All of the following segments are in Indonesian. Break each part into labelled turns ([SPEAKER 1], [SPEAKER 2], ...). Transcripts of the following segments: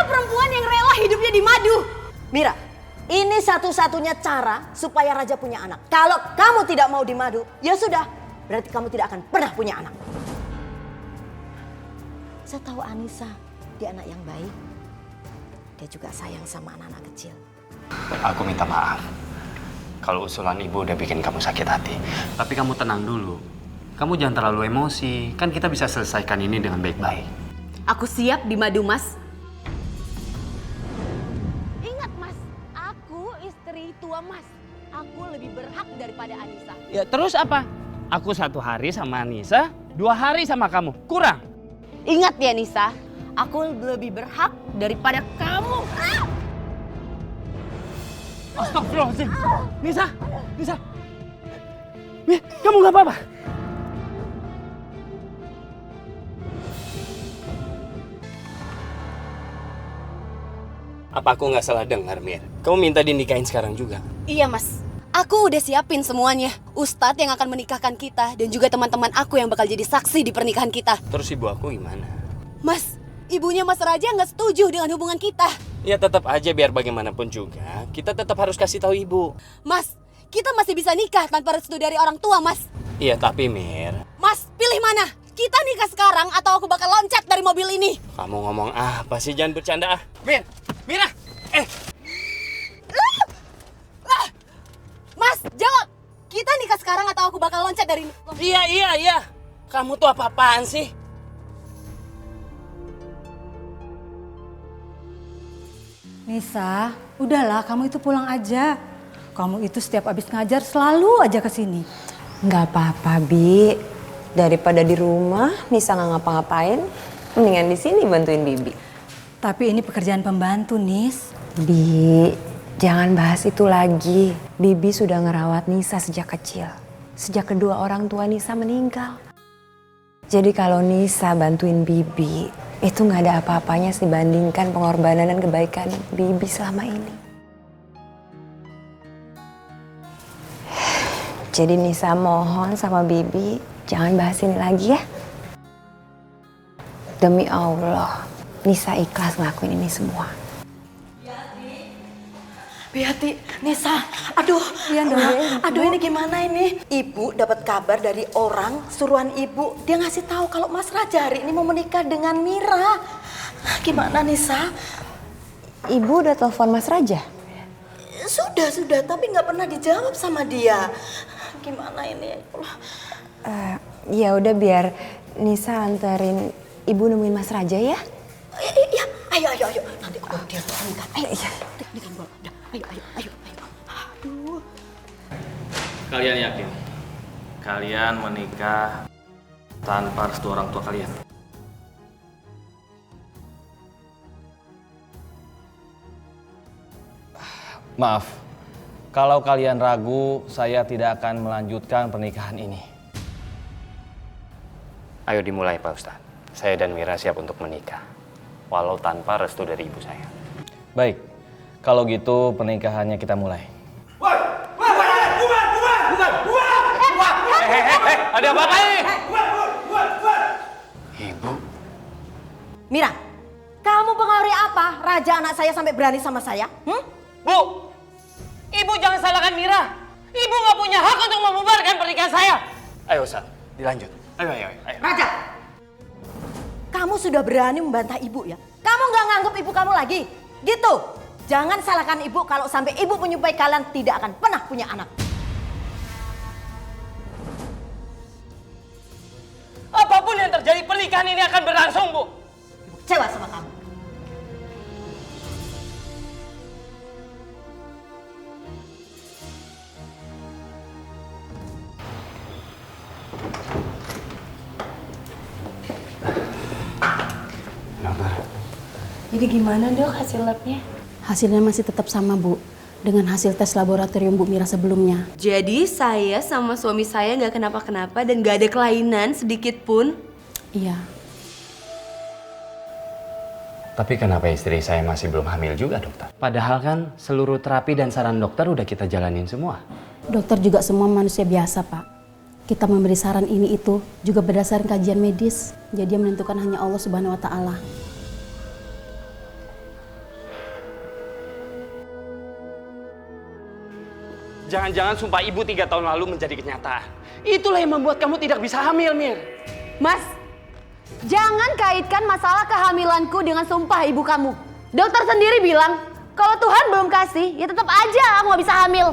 [SPEAKER 1] perempuan yang rela hidupnya di madu. Mira, ini satu-satunya cara supaya Raja punya anak. Kalau kamu tidak mau di madu, ya sudah. Berarti kamu tidak akan pernah punya anak. Saya tahu Anissa, dia anak yang baik. Dia juga sayang sama anak-anak kecil.
[SPEAKER 2] Aku minta maaf kalau usulan ibu udah bikin kamu sakit hati. Tapi kamu tenang dulu. Kamu jangan terlalu emosi. Kan kita bisa selesaikan ini dengan baik-baik.
[SPEAKER 3] Aku siap di madu, Mas.
[SPEAKER 1] Ingat, Mas, aku istri tua Mas. Aku lebih berhak daripada Anissa.
[SPEAKER 2] Ya terus apa? Aku 1 hari sama Anissa, 2 hari sama kamu. Kurang.
[SPEAKER 3] Ingat ya, Nisa. Aku lebih berhak daripada kamu.
[SPEAKER 2] Astagfirullahaladzim. Nisa, Nisa. Kamu gak apa-apa? Apa aku gak salah dengar, Mir? Kamu minta dinikahin sekarang juga?
[SPEAKER 3] Iya, Mas. Aku udah siapin semuanya. Ustadz yang akan menikahkan kita dan juga teman-teman aku yang bakal jadi saksi di pernikahan kita.
[SPEAKER 2] Terus ibu aku gimana?
[SPEAKER 3] Mas, ibunya Mas Raja nggak setuju dengan hubungan kita.
[SPEAKER 2] Ya tetap aja biar bagaimanapun juga, kita tetap harus kasih tahu ibu.
[SPEAKER 3] Mas, kita masih bisa nikah tanpa restu dari orang tua, Mas.
[SPEAKER 2] Iya tapi Mir.
[SPEAKER 3] Mas, pilih mana? Kita nikah sekarang atau aku bakal loncat dari mobil ini?
[SPEAKER 2] Kamu ngomong apa sih? Jangan bercanda ah. Mir, Mira,
[SPEAKER 3] Mas, jawab. Kita nikah sekarang atau aku bakal loncat dari...
[SPEAKER 2] Iya. Kamu tuh apa-apaan sih?
[SPEAKER 4] Nisa, udahlah kamu itu pulang aja. Kamu itu setiap habis ngajar selalu aja ke sini.
[SPEAKER 5] Nggak apa-apa, Bi. Daripada di rumah, Nisa nggak ngapa-ngapain, mendingan di sini bantuin Bibi.
[SPEAKER 4] Tapi ini pekerjaan pembantu, Nis.
[SPEAKER 5] Bi, jangan bahas itu lagi. Bibi sudah ngerawat Nisa sejak kecil. Sejak kedua orang tua Nisa meninggal. Jadi kalau Nisa bantuin Bibi, itu nggak ada apa-apanya dibandingkan pengorbanan dan kebaikan Bibi selama ini. Jadi Nisa mohon sama Bibi, jangan bahas ini lagi ya. Demi Allah, Nisa ikhlas ngelakuin ini semua.
[SPEAKER 1] Biati, Nisa, aduh, ini gimana ini? Ibu dapat kabar dari orang suruhan ibu, dia ngasih tahu kalau Mas Raja hari ini mau menikah dengan Mira. Gimana Nisa?
[SPEAKER 5] Ibu udah telepon Mas Raja?
[SPEAKER 1] Sudah, tapi nggak pernah dijawab sama dia. Gimana ini?
[SPEAKER 5] Ya udah biar Nisa anterin Ibu nemuin Mas Raja ya.
[SPEAKER 1] Iya, ayo. Nanti kalau dia terangkat. Ayo. Ayo. Aduh.
[SPEAKER 2] Kalian yakin? Kalian menikah tanpa restu orang tua kalian? Maaf, kalau kalian ragu, saya tidak akan melanjutkan pernikahan ini. Ayo dimulai Pak Ustadz. Saya dan Mira siap untuk menikah, walau tanpa restu dari ibu saya. Baik, kalau gitu pernikahannya kita mulai. Bubar! Ada apa ini? Ibu.
[SPEAKER 1] Mira, kamu pengaruhi apa? Raja anak saya sampai berani sama saya?
[SPEAKER 6] Bu, Ibu jangan salahkan Mira. Ibu nggak punya hak untuk membubarkan pernikahan saya.
[SPEAKER 2] Ayo Ustadz, dilanjut. Ayo.
[SPEAKER 1] Raja, kamu sudah berani membantah ibu ya? Kamu nggak nganggap ibu kamu lagi? Gitu. Jangan salahkan ibu kalau sampai ibu menyupai kalian tidak akan pernah punya anak.
[SPEAKER 6] Apapun yang terjadi, pernikahan ini akan berlangsung, Bu.
[SPEAKER 1] Ibu kecewa sama kamu.
[SPEAKER 5] Jadi gimana Dok hasil labnya?
[SPEAKER 7] Hasilnya masih tetap sama, Bu. Dengan hasil tes laboratorium Bu Mira sebelumnya.
[SPEAKER 3] Jadi saya sama suami saya nggak kenapa-kenapa dan nggak ada kelainan sedikit pun.
[SPEAKER 7] Iya.
[SPEAKER 2] Tapi kenapa istri saya masih belum hamil juga, dokter? Padahal kan seluruh terapi dan saran dokter udah kita jalanin semua.
[SPEAKER 7] Dokter juga semua manusia biasa, Pak. Kita memberi saran ini itu juga berdasarkan kajian medis. Jadi yang menentukan hanya Allah Subhanahu wa Ta'ala.
[SPEAKER 2] Jangan-jangan sumpah ibu 3 tahun lalu menjadi kenyataan. Itulah yang membuat kamu tidak bisa hamil, Mir.
[SPEAKER 3] Mas, jangan kaitkan masalah kehamilanku dengan sumpah ibu kamu. Dokter sendiri bilang, kalau Tuhan belum kasih, ya tetap aja aku gak bisa hamil.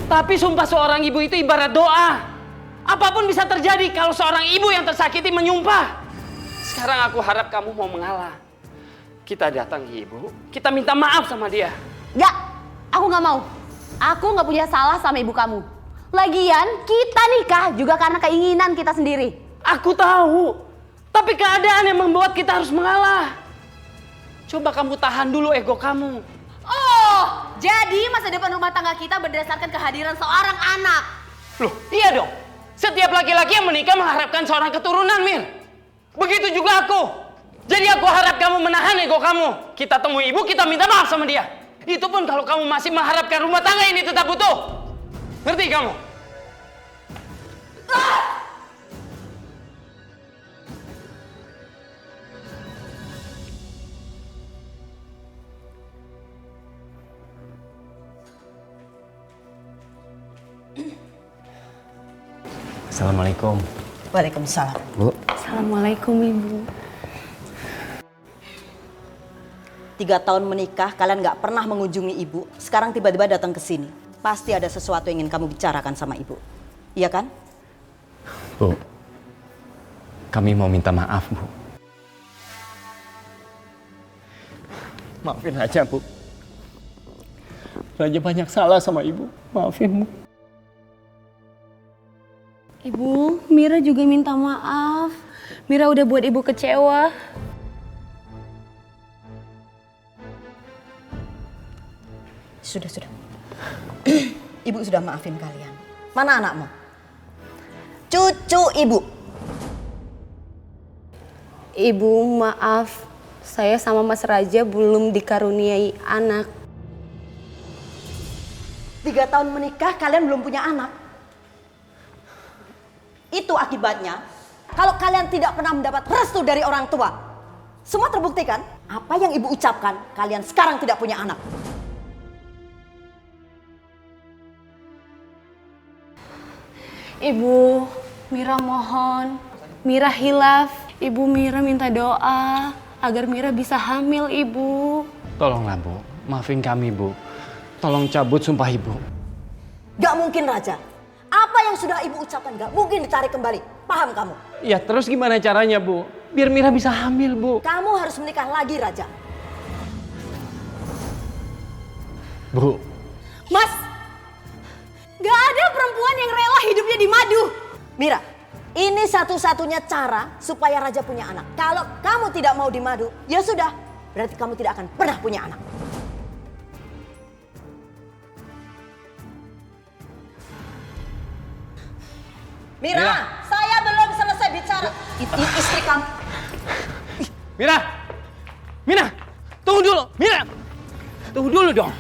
[SPEAKER 2] Tapi sumpah seorang ibu itu ibarat doa. Apapun bisa terjadi kalau seorang ibu yang tersakiti menyumpah. Sekarang aku harap kamu mau mengalah. Kita datang ibu, kita minta maaf sama dia.
[SPEAKER 3] Gak, aku gak mau. Aku gak punya salah sama ibu kamu. Lagian, kita nikah juga karena keinginan kita sendiri.
[SPEAKER 2] Aku tahu, tapi keadaan yang membuat kita harus mengalah. Coba kamu tahan dulu ego kamu.
[SPEAKER 3] Oh, jadi masa depan rumah tangga kita berdasarkan kehadiran seorang anak.
[SPEAKER 2] Loh, iya dong. Setiap laki-laki yang menikah mengharapkan seorang keturunan, Mir. Begitu juga aku. Jadi aku harap kamu menahan ego kamu. Kita temui ibu, kita minta maaf sama dia. Itu pun kalau kamu masih mengharapkan rumah tangga ini tetap utuh. Ngerti kamu?
[SPEAKER 8] Assalamualaikum.
[SPEAKER 1] Waalaikumsalam.
[SPEAKER 8] Bu.
[SPEAKER 3] Assalamualaikum, Ibu.
[SPEAKER 1] 3 tahun menikah, kalian nggak pernah mengunjungi ibu. Sekarang tiba-tiba datang ke sini. Pasti ada sesuatu yang ingin kamu bicarakan sama ibu. Iya kan?
[SPEAKER 8] Bu, kami mau minta maaf, Bu. Maafin Raja, Bu. Raja banyak salah sama Ibu. Maafin, Bu.
[SPEAKER 3] Ibu, Mira juga minta maaf. Mira udah buat Ibu kecewa.
[SPEAKER 1] Sudah. Ibu sudah maafin kalian. Mana anakmu? Cucu ibu.
[SPEAKER 3] Ibu, maaf. Saya sama Mas Raja belum dikaruniai anak.
[SPEAKER 1] 3 tahun menikah, kalian belum punya anak. Itu akibatnya kalau kalian tidak pernah mendapat restu dari orang tua. Semua terbukti kan? Apa yang ibu ucapkan, kalian sekarang tidak punya anak.
[SPEAKER 3] Ibu, Mira mohon. Mira hilaf. Ibu Mira minta doa agar Mira bisa hamil, Ibu.
[SPEAKER 2] Tolonglah, Bu. Maafin kami, Bu. Tolong cabut sumpah ibu.
[SPEAKER 1] Gak mungkin, Raja. Apa yang sudah ibu ucapkan gak mungkin ditarik kembali. Paham kamu?
[SPEAKER 2] Ya terus gimana caranya, Bu? Biar Mira bisa hamil, Bu.
[SPEAKER 1] Kamu harus menikah lagi, Raja.
[SPEAKER 2] Bu.
[SPEAKER 3] Mas, gak ada perempuan yang rela hidupnya di madu.
[SPEAKER 1] Mira, ini satu-satunya cara supaya Raja punya anak. Kalau kamu tidak mau di madu, ya sudah. Berarti kamu tidak akan pernah punya anak. Mira, saya belum selesai bicara. Istri kamu.
[SPEAKER 2] Mira! Mira! Tunggu dulu! Mira! Tunggu dulu dong.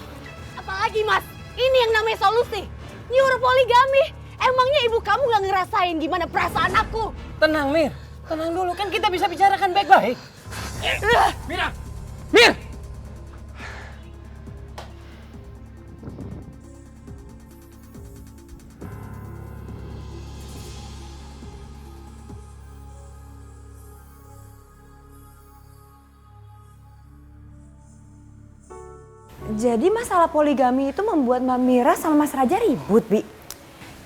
[SPEAKER 3] Apalagi, Mas? Ini yang namanya solusi. Nyuruh poligami. Emangnya ibu kamu gak ngerasain gimana perasaan aku?
[SPEAKER 6] Tenang, Mir. Tenang dulu, kan kita bisa bicarakan baik-baik.
[SPEAKER 2] Mira! Mir!
[SPEAKER 5] Jadi masalah poligami itu membuat Mbak Mira sama Mas Raja ribut, Bi?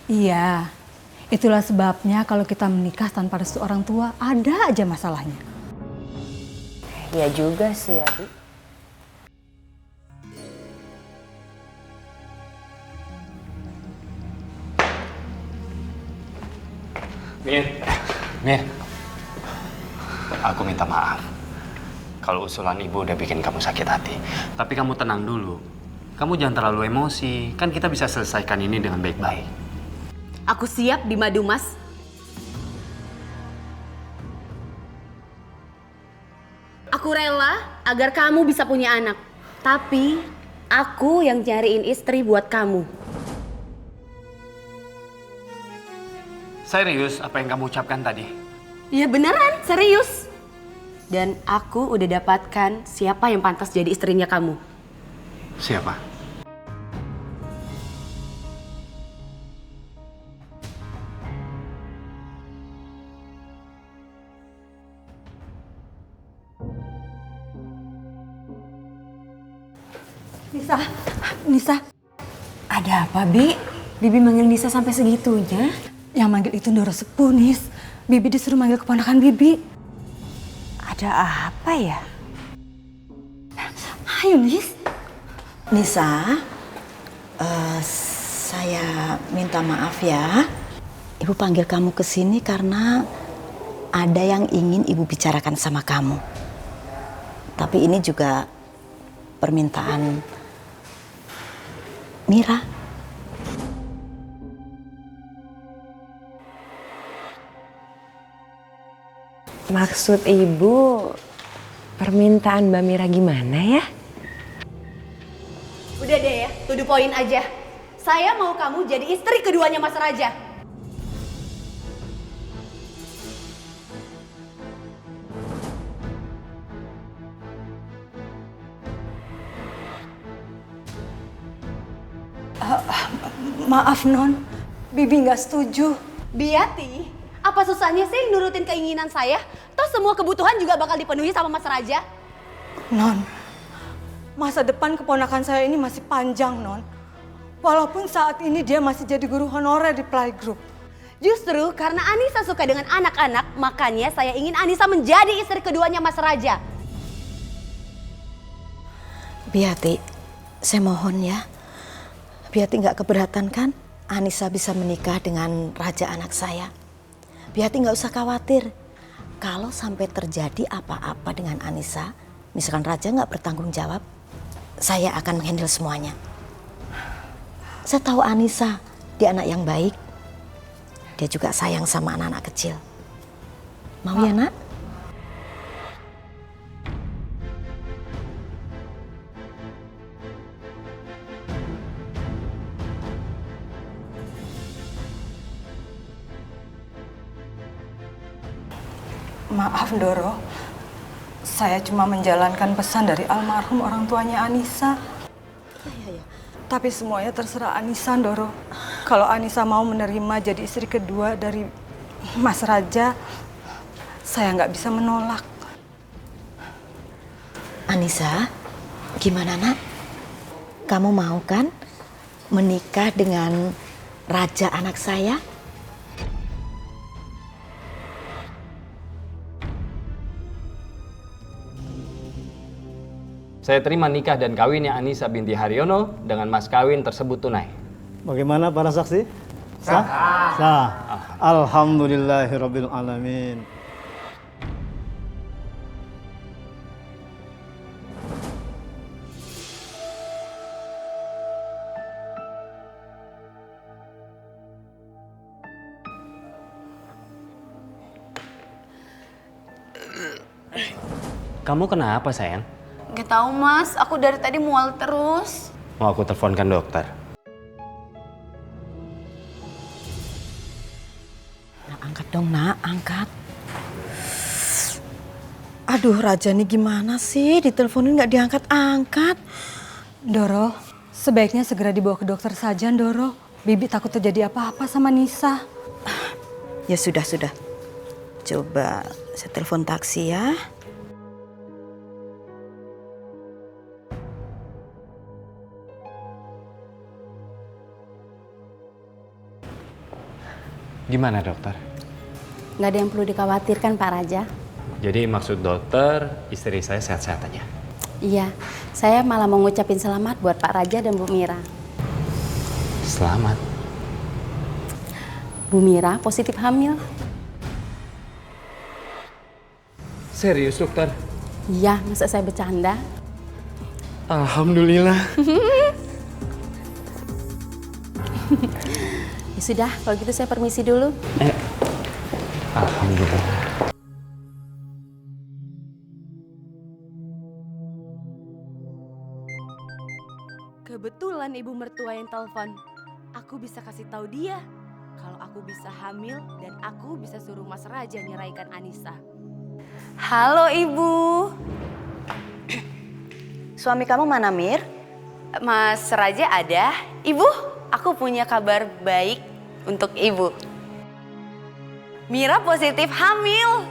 [SPEAKER 4] Iya, itulah sebabnya kalau kita menikah tanpa restu orang tua, ada aja masalahnya.
[SPEAKER 5] Ya juga sih ya, Bi.
[SPEAKER 2] Mir. Aku minta maaf. Kalau usulan ibu udah bikin kamu sakit hati. Tapi kamu tenang dulu. Kamu jangan terlalu emosi. Kan kita bisa selesaikan ini dengan baik-baik.
[SPEAKER 3] Aku siap di madu, Mas. Aku rela agar kamu bisa punya anak. Tapi aku yang cariin istri buat kamu.
[SPEAKER 2] Serius apa yang kamu ucapkan tadi?
[SPEAKER 3] Ya beneran, serius. Dan aku udah dapatkan siapa yang pantas jadi istrinya kamu.
[SPEAKER 2] Siapa?
[SPEAKER 4] Nisa,
[SPEAKER 5] Ada apa, Bi? Bibi manggil Nisa sampai segitunya?
[SPEAKER 4] yang manggil itu Ndoro Sepuh, Nis. Bibi disuruh manggil keponakan Bibi.
[SPEAKER 5] Ada apa ya?
[SPEAKER 4] Ayo, Nis.
[SPEAKER 1] Nisa, saya minta maaf ya. Ibu panggil kamu ke sini karena ada yang ingin Ibu bicarakan sama kamu. Tapi ini juga permintaan Mira.
[SPEAKER 5] Maksud Ibu, permintaan Mbak Mira gimana ya?
[SPEAKER 3] Udah deh ya, to the point aja. Saya mau kamu jadi istri keduanya Mas Raja.
[SPEAKER 4] Maaf, Non. Bibi nggak setuju.
[SPEAKER 3] Biati, apa susahnya sih nurutin keinginan saya? Toh semua kebutuhan juga bakal dipenuhi sama Mas Raja.
[SPEAKER 4] Non, masa depan keponakan saya ini masih panjang, Non. Walaupun saat ini dia masih jadi guru honorer di playgroup.
[SPEAKER 3] Justru karena Anissa suka dengan anak-anak, makanya saya ingin Anissa menjadi istri keduanya Mas Raja.
[SPEAKER 1] Biati, saya mohon ya. Biati nggak keberatan kan Anissa bisa menikah dengan raja anak saya. Biati nggak usah khawatir. Kalau sampai terjadi apa-apa dengan Anissa, misalkan raja nggak bertanggung jawab, saya akan menghandle semuanya. Saya tahu Anissa, dia anak yang baik. Dia juga sayang sama anak-anak kecil. Mau ya, Nak?
[SPEAKER 4] Maaf, Ndoro. Saya cuma menjalankan pesan dari almarhum orang tuanya Anissa. Tapi semuanya terserah Anissa, Ndoro. Kalau Anissa mau menerima jadi istri kedua dari Mas Raja, saya nggak bisa menolak.
[SPEAKER 1] Anissa, gimana, Nak? Kamu mau kan menikah dengan raja anak saya?
[SPEAKER 8] Saya terima nikah dan kawinnya Anissa binti Haryono dengan mas kawin tersebut tunai.
[SPEAKER 9] Bagaimana para saksi? Sah? Sah. Alhamdulillahirabbil alamin.
[SPEAKER 8] Kamu kenapa sayang?
[SPEAKER 3] Gak tahu Mas, aku dari tadi mual terus.
[SPEAKER 8] Mau aku teleponkan dokter?
[SPEAKER 1] Nah, angkat dong, Nak, angkat. Aduh, Raja nih gimana sih? Diteleponin nggak diangkat-angkat.
[SPEAKER 4] Ndoro, sebaiknya segera dibawa ke dokter saja, Ndoro. Bibi takut terjadi apa-apa sama Nisa.
[SPEAKER 1] Ya sudah. Coba saya telepon taksi ya.
[SPEAKER 8] Gimana dokter?
[SPEAKER 7] Nggak ada yang perlu dikhawatirkan Pak Raja.
[SPEAKER 8] Jadi maksud dokter istri saya sehat-sehat aja?
[SPEAKER 7] Iya, saya malah mau ngucapin selamat buat Pak Raja dan Bu Mira.
[SPEAKER 8] Selamat.
[SPEAKER 7] Bu Mira positif hamil.
[SPEAKER 8] Serius dokter?
[SPEAKER 7] Iya, masa saya bercanda?
[SPEAKER 8] Alhamdulillah.
[SPEAKER 7] Ya sudah, kalau gitu saya permisi dulu.
[SPEAKER 8] Alhamdulillah.
[SPEAKER 3] Kebetulan ibu mertua yang telepon. Aku bisa kasih tahu dia kalau aku bisa hamil dan aku bisa suruh Mas Raja nyeraikan Anissa. Halo Ibu.
[SPEAKER 1] Suami kamu mana, Mir?
[SPEAKER 3] Mas Raja ada? Ibu, aku punya kabar baik untuk Ibu. Mira positif hamil.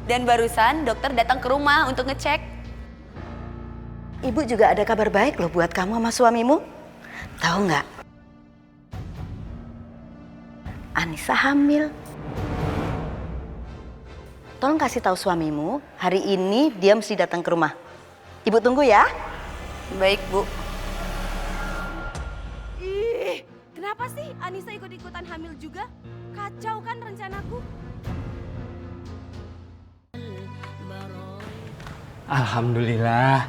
[SPEAKER 3] Dan barusan dokter datang ke rumah untuk ngecek.
[SPEAKER 1] Ibu juga ada kabar baik loh buat kamu sama suamimu. Tahu nggak? Anissa hamil. Tolong kasih tahu suamimu, hari ini dia mesti datang ke rumah. Ibu tunggu ya.
[SPEAKER 3] Baik, Bu. Ih, kenapa sih Anissa ikut-ikutan hamil juga? Kacau kan rencanaku?
[SPEAKER 8] Alhamdulillah.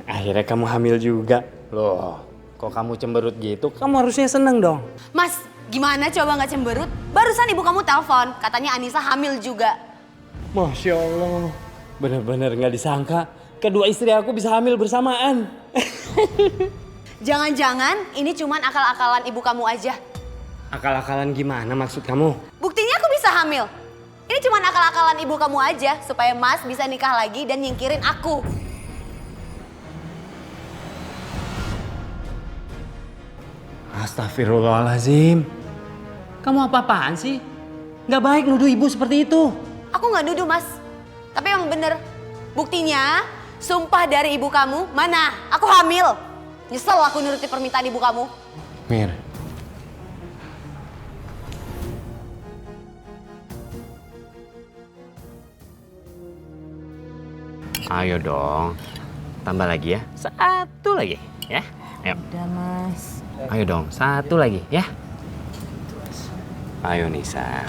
[SPEAKER 8] Akhirnya kamu hamil juga. Loh, kok kamu cemberut gitu? Kamu harusnya seneng dong.
[SPEAKER 3] Mas, gimana coba nggak cemberut? Barusan ibu kamu telepon, katanya Anissa hamil juga.
[SPEAKER 8] Masya Allah. Bener-bener gak disangka. Kedua istri aku bisa hamil bersamaan.
[SPEAKER 3] Jangan-jangan ini cuman akal-akalan ibu kamu aja.
[SPEAKER 8] Akal-akalan gimana maksud kamu?
[SPEAKER 3] Buktinya aku bisa hamil. Ini cuman akal-akalan ibu kamu aja supaya Mas bisa nikah lagi dan nyingkirin aku.
[SPEAKER 8] Astagfirullahaladzim. Kamu apa-apaan sih? Gak baik nuduh ibu seperti itu.
[SPEAKER 3] Aku nggak nuduh, Mas. Tapi emang bener. Buktinya, sumpah dari ibu kamu, mana? Aku hamil. Nyesel aku nuruti permintaan ibu kamu.
[SPEAKER 8] Mir. Ayo dong. Tambah lagi ya. Satu lagi ya. Ayo.
[SPEAKER 5] Udah, Mas.
[SPEAKER 8] Ayo dong, satu lagi ya. Ayo Nisa.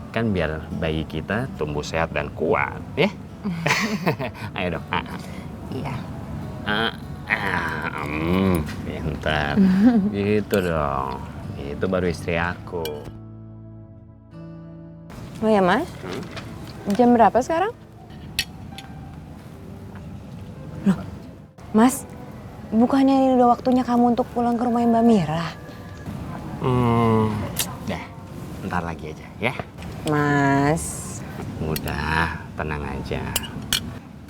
[SPEAKER 8] Kan biar bayi kita tumbuh sehat dan kuat ya. Ayo dong.
[SPEAKER 5] Iya.
[SPEAKER 8] Pintar. Gitu dong. Itu baru istri aku.
[SPEAKER 5] Oh ya, Mas? Jam berapa sekarang? Loh, Mas, bukannya ini udah waktunya kamu untuk pulang ke rumah Mbak Mira?
[SPEAKER 8] Dah, bentar lagi aja ya.
[SPEAKER 5] Mas.
[SPEAKER 8] Udah, tenang aja.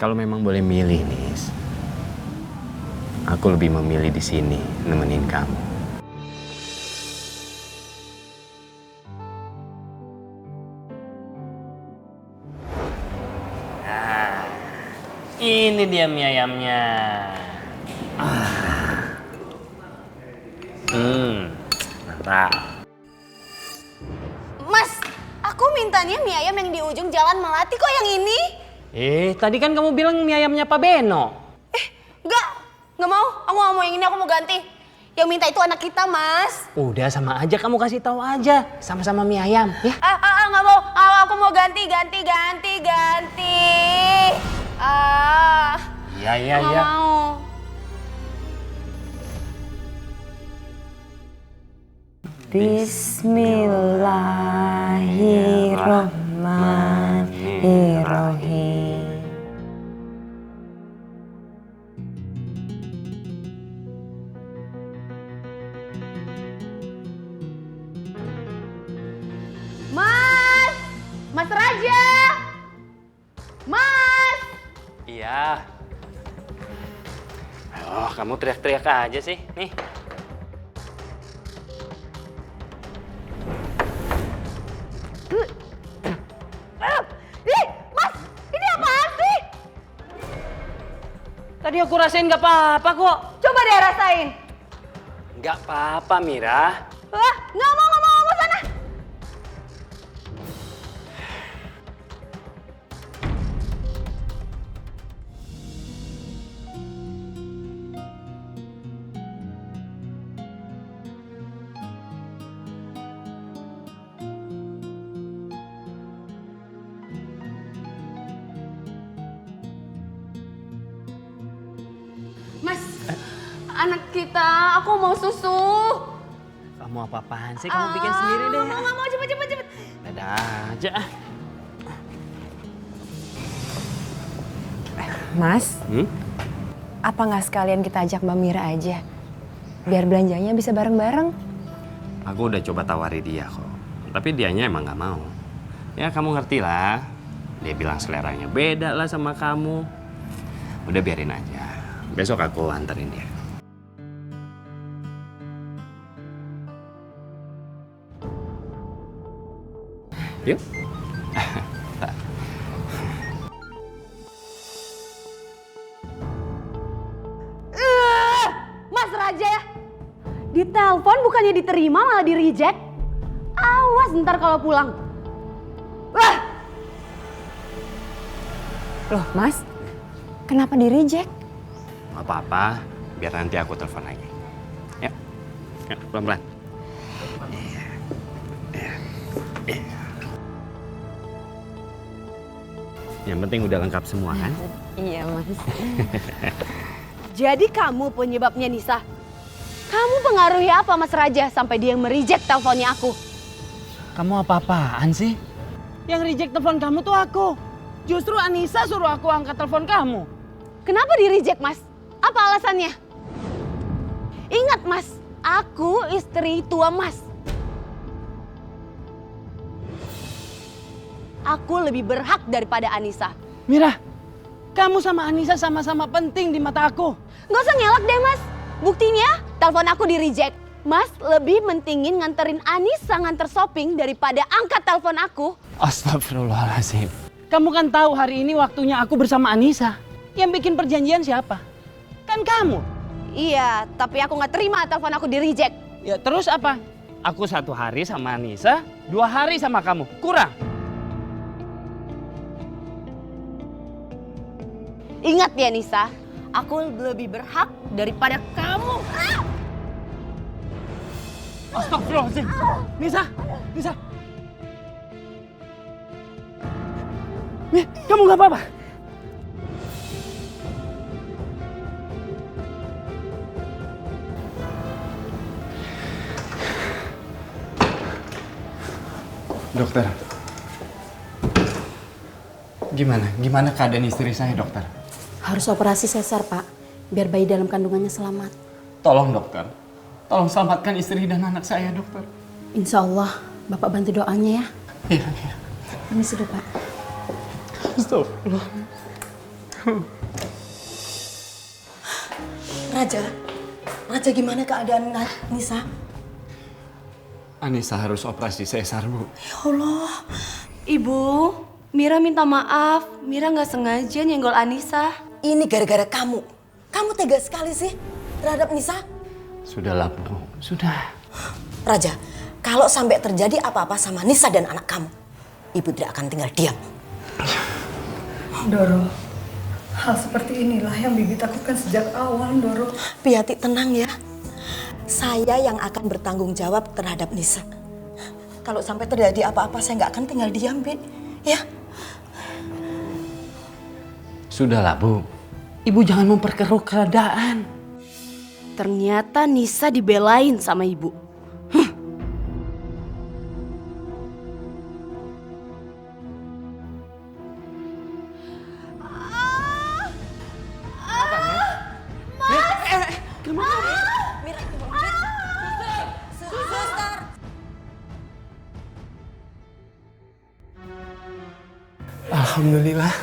[SPEAKER 8] Kalau memang boleh milih, Nis, aku lebih memilih di sini nemenin kamu. Nah, ini dia mie ayamnya. Mantap.
[SPEAKER 3] Mas, aku mintanya mie ayam yang di ujung jalan Melati, kok yang ini?
[SPEAKER 8] Tadi kan kamu bilang mie ayamnya Pak Beno.
[SPEAKER 3] Nggak mau. Aku nggak mau yang ini, aku mau ganti. Yang minta itu anak kita, Mas.
[SPEAKER 8] Udah sama aja, kamu kasih tahu aja. Sama-sama mie ayam, ya.
[SPEAKER 3] Nggak mau. Aku mau ganti.
[SPEAKER 8] Iya.
[SPEAKER 3] Nggak mau.
[SPEAKER 5] Bismillahirrohmanirrohim.
[SPEAKER 3] Mas Raja! Mas!
[SPEAKER 8] Iya. Oh, kamu teriak-teriak aja sih. Nih.
[SPEAKER 3] Mas! Ini apaan sih?
[SPEAKER 8] Tadi aku rasain nggak apa-apa kok.
[SPEAKER 3] Coba deh rasain.
[SPEAKER 8] Nggak apa-apa, Mira.
[SPEAKER 3] Nggak mau sana. Mas, anak kita, aku mau susu.
[SPEAKER 8] Kamu apa-apaan sih? Kamu bikin sendiri deh.
[SPEAKER 3] Nggak mau, cepet.
[SPEAKER 8] Dadah aja.
[SPEAKER 5] Mas, apa nggak sekalian kita ajak Mbak Mira aja? Biar belanjanya bisa bareng-bareng.
[SPEAKER 8] Aku udah coba tawari dia kok. Tapi dianya emang nggak mau. Ya kamu ngerti lah. Dia bilang seleranya beda lah sama kamu. Udah biarin aja. Besok aku anterin dia. Yuk.
[SPEAKER 3] Mas Raja ya? Ditelepon bukannya diterima malah di reject. Awas ntar kalau pulang. Wah!
[SPEAKER 5] Loh Mas, kenapa di reject?
[SPEAKER 8] Gak apa-apa, biar nanti aku telepon lagi. Yuk, yuk pelan-pelan. Yang penting udah lengkap semua kan?
[SPEAKER 5] Iya Mas.
[SPEAKER 3] Jadi kamu penyebabnya Nisa. Kamu pengaruhi apa Mas Raja sampai dia mereject teleponnya aku?
[SPEAKER 2] Kamu apa-apaan sih? Yang reject telepon kamu tuh aku. Justru Anissa suruh aku angkat telepon kamu.
[SPEAKER 3] Kenapa di reject Mas? Apa alasannya? Ingat Mas, aku istri tua Mas. Aku lebih berhak daripada Anissa.
[SPEAKER 2] Mira, kamu sama Anissa sama-sama penting di mata aku.
[SPEAKER 3] Gak usah ngelak deh Mas. Buktinya telepon aku di reject. Mas lebih mentingin nganterin Anissa nganter shopping daripada angkat telepon aku.
[SPEAKER 2] Astagfirullahaladzim. Kamu kan tahu hari ini waktunya aku bersama Anissa. Yang bikin perjanjian siapa? Kan kamu.
[SPEAKER 3] Iya, tapi aku gak terima telepon aku di reject.
[SPEAKER 2] Ya terus apa? Aku 1 hari sama Anissa, 2 hari sama kamu. Kurang.
[SPEAKER 3] Ingat ya Nisa, aku lebih berhak daripada kamu.
[SPEAKER 2] Astagfirullahaladzim. Nisa, Nisa. Mir, kamu gak apa-apa?
[SPEAKER 10] Dokter, gimana keadaan istri saya, dokter?
[SPEAKER 7] Harus operasi sesar, Pak, biar bayi dalam kandungannya selamat.
[SPEAKER 10] Tolong dokter, tolong selamatkan istri dan anak saya, dokter.
[SPEAKER 7] Insya Allah, Bapak bantu doanya ya.
[SPEAKER 10] Iya, iya.
[SPEAKER 7] Permisi dulu, Pak.
[SPEAKER 10] Astagfirullah.
[SPEAKER 1] Raja gimana keadaan Nisa?
[SPEAKER 10] Anissa harus operasi sesar, Bu.
[SPEAKER 1] Ya Allah.
[SPEAKER 3] Ibu, Mira minta maaf. Mira gak sengaja nyenggol Anissa.
[SPEAKER 1] Ini gara-gara kamu. Kamu tega sekali sih terhadap Nisa.
[SPEAKER 10] Sudahlah, Bu. Sudah.
[SPEAKER 1] Raja, kalau sampai terjadi apa-apa sama Nisa dan anak kamu, Ibu tidak akan tinggal diam.
[SPEAKER 4] Doro, hal seperti inilah yang Bibi takutkan sejak awal, Doro.
[SPEAKER 1] Piati tenang ya. Saya yang akan bertanggung jawab terhadap Nisa. Kalau sampai terjadi apa-apa, saya nggak akan tinggal diam, Bi. Ya.
[SPEAKER 10] Sudahlah, Bu. Ibu jangan memperkeruh keadaan.
[SPEAKER 3] Ternyata Nisa dibelain sama ibu.
[SPEAKER 10] Alhamdulillah.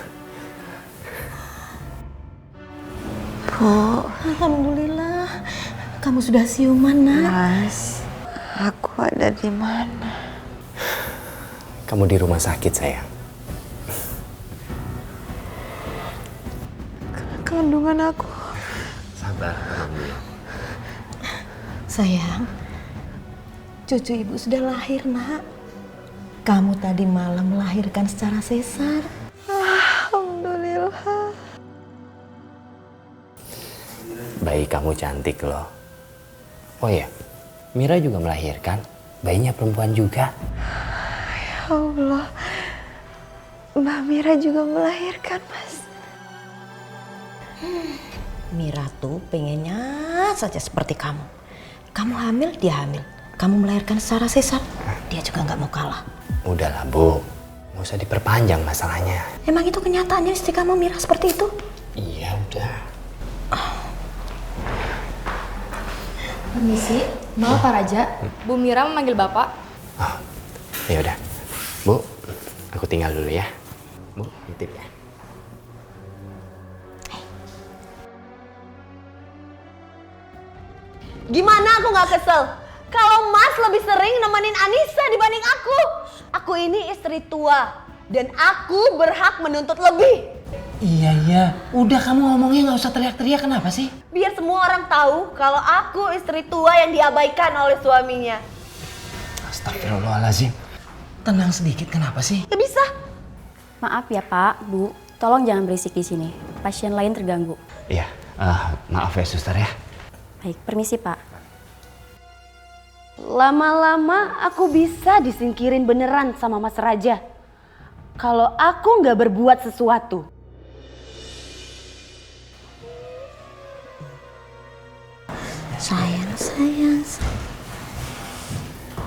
[SPEAKER 1] Bu, alhamdulillah. Kamu sudah siuman, Nak.
[SPEAKER 5] Mas, aku ada di mana?
[SPEAKER 10] Kamu di rumah sakit, sayang.
[SPEAKER 5] Kandungan aku.
[SPEAKER 10] Sabar, tenang dulu.
[SPEAKER 1] Sayang, cucu Ibu sudah lahir, Nak. Kamu tadi malam melahirkan secara sesar.
[SPEAKER 5] Alhamdulillah.
[SPEAKER 10] Bayi kamu cantik loh. Oh ya, Mira juga melahirkan. Bayinya perempuan juga.
[SPEAKER 5] Ya Allah, Mbak Mira juga melahirkan, Mas.
[SPEAKER 1] Mira tuh pengennya saja seperti kamu. Kamu hamil, dia hamil. Kamu melahirkan secara sesar, dia juga nggak mau kalah.
[SPEAKER 10] Udahlah, Bu. Nggak usah diperpanjang masalahnya.
[SPEAKER 1] Emang itu kenyataannya istri kamu Mira seperti itu?
[SPEAKER 10] Iya, udah.
[SPEAKER 11] Permisi, maaf Pak Raja. Bu Mira memanggil Bapak.
[SPEAKER 10] Oh, ya udah. Bu, aku tinggal dulu ya. Bu, nitip ya.
[SPEAKER 3] Gimana aku gak kesel? Kalau Mas lebih sering nemenin Anissa dibanding aku. Aku ini istri tua. Dan aku berhak menuntut lebih.
[SPEAKER 2] Iya. Udah kamu ngomongnya nggak usah teriak-teriak, kenapa sih?
[SPEAKER 1] Biar semua orang tahu kalau aku istri tua yang diabaikan oleh suaminya.
[SPEAKER 10] Astagfirullahaladzim. Tenang sedikit, kenapa sih?
[SPEAKER 1] Ya bisa.
[SPEAKER 7] Maaf ya Pak, Bu. Tolong jangan berisik di sini. Pasien lain terganggu.
[SPEAKER 10] Iya, maaf ya suster ya.
[SPEAKER 7] Baik, permisi Pak.
[SPEAKER 3] Lama-lama aku bisa disingkirin beneran sama Mas Raja. Kalau aku nggak berbuat sesuatu.
[SPEAKER 7] Sayang.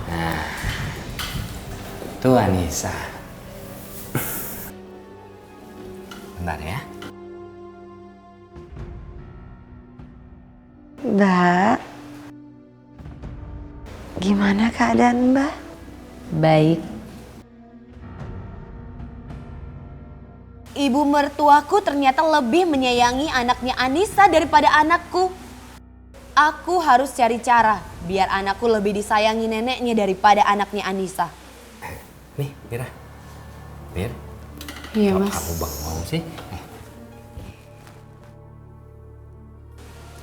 [SPEAKER 10] Nah, tuh Anissa. Bentar ya.
[SPEAKER 5] Mbak, gimana keadaan Mbak?
[SPEAKER 3] Baik.
[SPEAKER 1] Ibu mertuaku ternyata lebih menyayangi anaknya Anissa daripada anakku. Aku harus cari cara biar anakku lebih disayangi neneknya daripada anaknya Anissa.
[SPEAKER 10] Nih, Mira. Mir.
[SPEAKER 3] Iya,
[SPEAKER 10] Kok
[SPEAKER 3] Mas.
[SPEAKER 10] kamu bengong sih?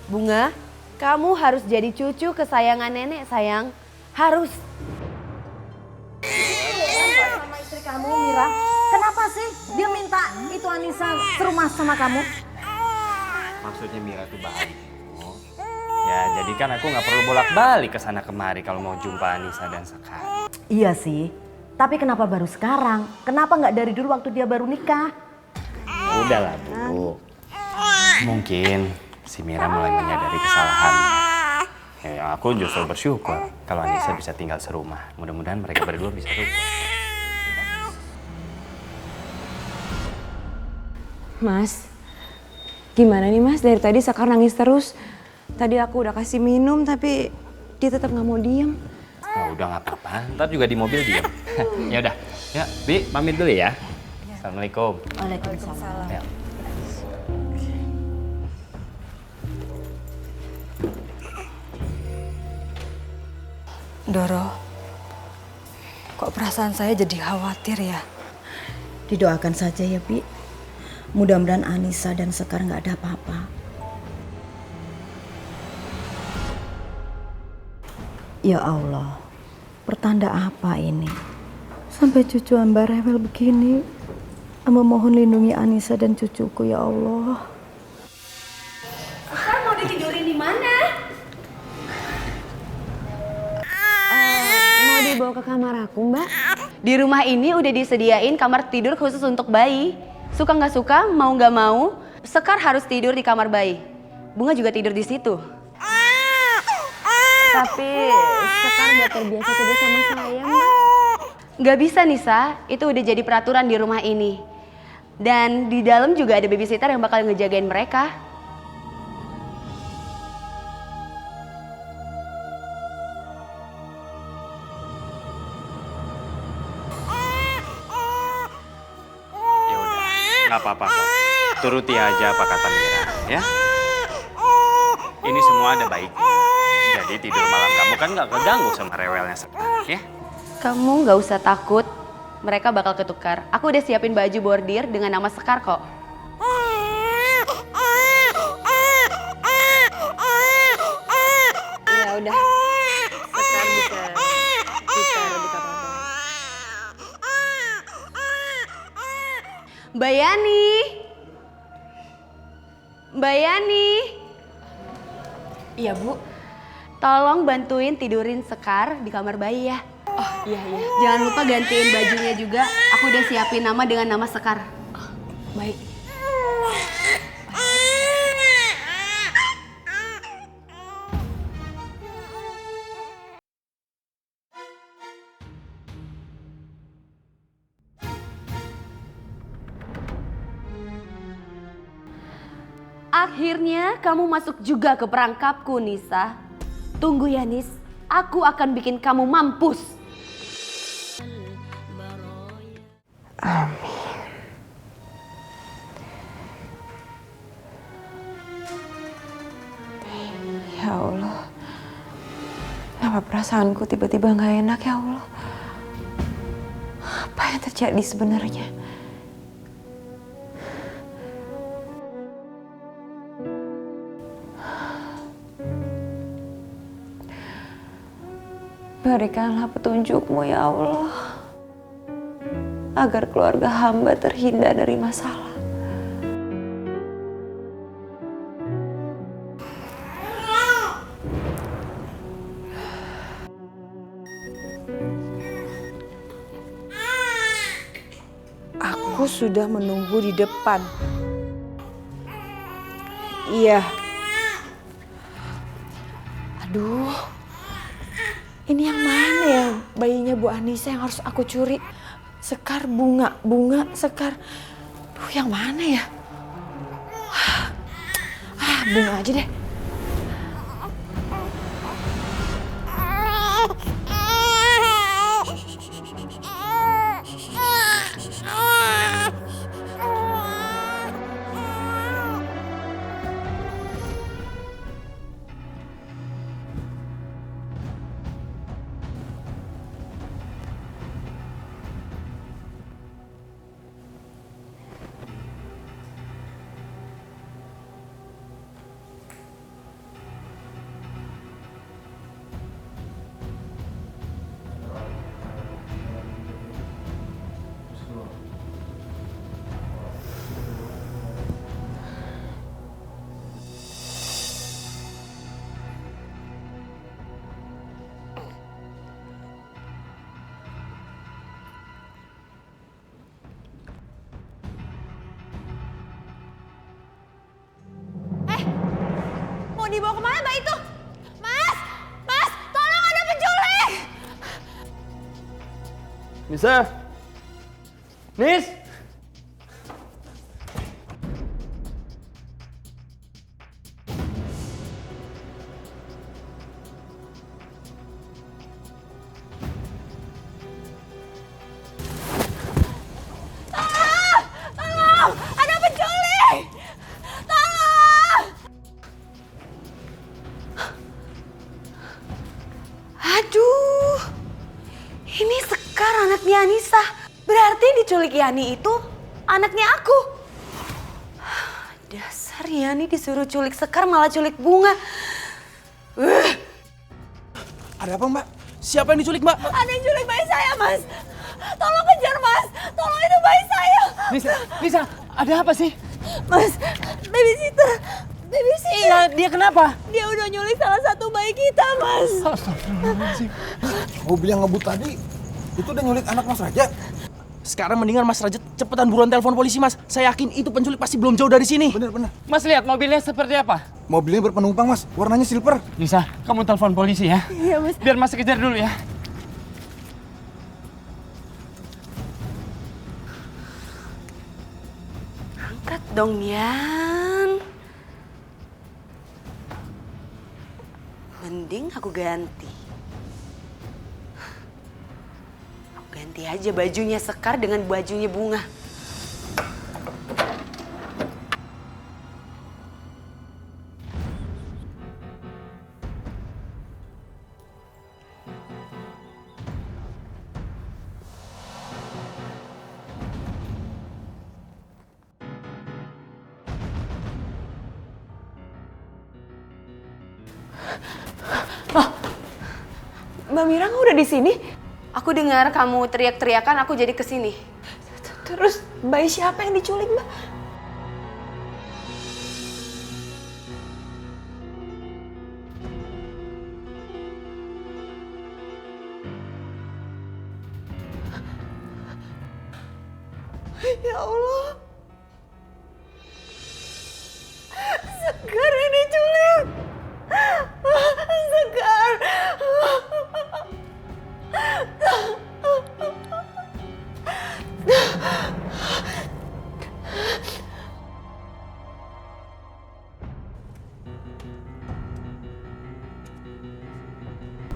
[SPEAKER 3] Bunga, kamu harus jadi cucu kesayangan nenek, sayang. Harus.
[SPEAKER 1] Sama istri kamu, Mira. Kenapa sih dia minta itu Anissa serumah sama kamu?
[SPEAKER 8] Maksudnya Mira tuh baik. Ya, jadi kan aku nggak perlu bolak-balik ke sana kemari kalau mau jumpa Anissa dan Sekar.
[SPEAKER 1] Iya sih, tapi kenapa baru sekarang? Kenapa nggak dari dulu waktu dia baru nikah?
[SPEAKER 8] Udahlah, Bu. Mungkin si Mira mulai menyadari kesalahan. Ya, aku justru bersyukur kalau Anissa bisa tinggal serumah. Mudah-mudahan mereka berdua bisa rukun.
[SPEAKER 5] Mas, gimana nih Mas? Dari tadi Sekar nangis terus. Tadi aku udah kasih minum tapi dia tetap nggak mau diem.
[SPEAKER 8] Nah, udah nggak apa-apa. Ntar juga di mobil diam. Ya udah, ya Bi pamit dulu ya. Assalamualaikum.
[SPEAKER 1] Waalaikumsalam.
[SPEAKER 8] Ya.
[SPEAKER 4] Doro, kok perasaan saya jadi khawatir ya?
[SPEAKER 12] Didoakan saja ya, Bi. Mudah-mudahan Anissa dan Sekar nggak ada apa-apa. Ya Allah, pertanda apa ini? Sampai cucu hamba rewel begini. Amba mohon lindungi Anissa dan cucuku ya Allah.
[SPEAKER 3] Sekar mau ditidurin di mana?
[SPEAKER 5] Mau dibawa ke kamar aku, Mbak?
[SPEAKER 3] Di rumah ini udah disediain kamar tidur khusus untuk bayi. Suka nggak suka, mau nggak mau, Sekar harus tidur di kamar bayi. Bunga juga tidur di situ.
[SPEAKER 5] Tapi Sekar udah terbiasa tidur sama saya, Mbak.
[SPEAKER 3] Nggak bisa Nisa, itu udah jadi peraturan di rumah ini. Dan di dalam juga ada babysitter yang bakal ngejagain mereka.
[SPEAKER 8] Ya udah, nggak apa-apa kok. Turuti aja apa kata Mira, ya. Ini semua ada baiknya. Jadi tidur malam kamu kan nggak keganggu sama rewelnya Sekar, ya.
[SPEAKER 3] Kamu nggak usah takut, mereka bakal ketukar. Aku udah siapin baju bordir dengan nama Sekar kok. Ya udah, Sekar bisa lebih kamar. Mbak Yani, Mbak Yani. Iya Bu, tolong bantuin tidurin Sekar di kamar bayi ya. Oh iya. Jangan lupa gantiin bajunya juga. Aku udah siapin nama dengan nama Sekar. Baik. Akhirnya kamu masuk juga ke perangkapku, Nisa. Tunggu ya, Nis. Aku akan bikin kamu mampus.
[SPEAKER 5] Amin. Ya Allah. Kenapa perasaanku tiba-tiba nggak enak ya Allah? Apa yang terjadi sebenarnya? Berikanlah petunjuk-Mu ya Allah, agar keluarga hamba terhindar dari masalah.
[SPEAKER 4] Aku sudah menunggu di depan. Iya. Aduh, ini yang mana ya bayinya Bu Anissa yang harus aku curi? Sekar bunga, sekar. Duh, yang mana ya? Bunga aja deh.
[SPEAKER 3] Mau dibawa kemana Mbak itu? Mas! Mas! Tolong ada penculik!
[SPEAKER 2] Nisa! Nis!
[SPEAKER 3] Tolong! Ada penculik! Tolong! Aduh, ini Sekar anaknya Anissa. Berarti diculik Yani itu anaknya aku. Dasar Yani disuruh culik Sekar malah culik Bunga.
[SPEAKER 6] Ada apa, Mbak? Siapa yang diculik, Mbak?
[SPEAKER 3] Ada yang culik bayi saya, Mas. Tolong kejar, Mas. Tolong, itu bayi saya.
[SPEAKER 2] Nisa, ada apa sih?
[SPEAKER 3] Mas, babysitter.
[SPEAKER 2] Iya, dia kenapa?
[SPEAKER 3] Dia udah nyulik salah satu bayi kita, Mas.
[SPEAKER 6] Astagfirullahaladzim. Mobil yang ngebut tadi, itu udah nyulik anak Mas Raja. Sekarang mendingan Mas Raja cepetan buruan telepon polisi, Mas. Saya yakin itu penculik pasti belum jauh dari sini.
[SPEAKER 9] Bener.
[SPEAKER 2] Mas lihat mobilnya seperti apa?
[SPEAKER 9] Mobilnya berpenumpang, Mas. Warnanya silver.
[SPEAKER 2] Nisa, kamu telepon polisi ya.
[SPEAKER 3] Iya, Mas.
[SPEAKER 2] Biar Mas kejar dulu ya.
[SPEAKER 3] Angkat dong, Yan. Mending aku ganti. Aku ganti aja bajunya Sekar dengan bajunya Bunga.
[SPEAKER 5] Mbak Mira udah di sini?
[SPEAKER 3] Aku dengar kamu teriak-teriakan, aku jadi kesini.
[SPEAKER 5] Terus bayi siapa yang diculik, Mbak?
[SPEAKER 3] Ya Allah. Sekar yang diculik. Sekar.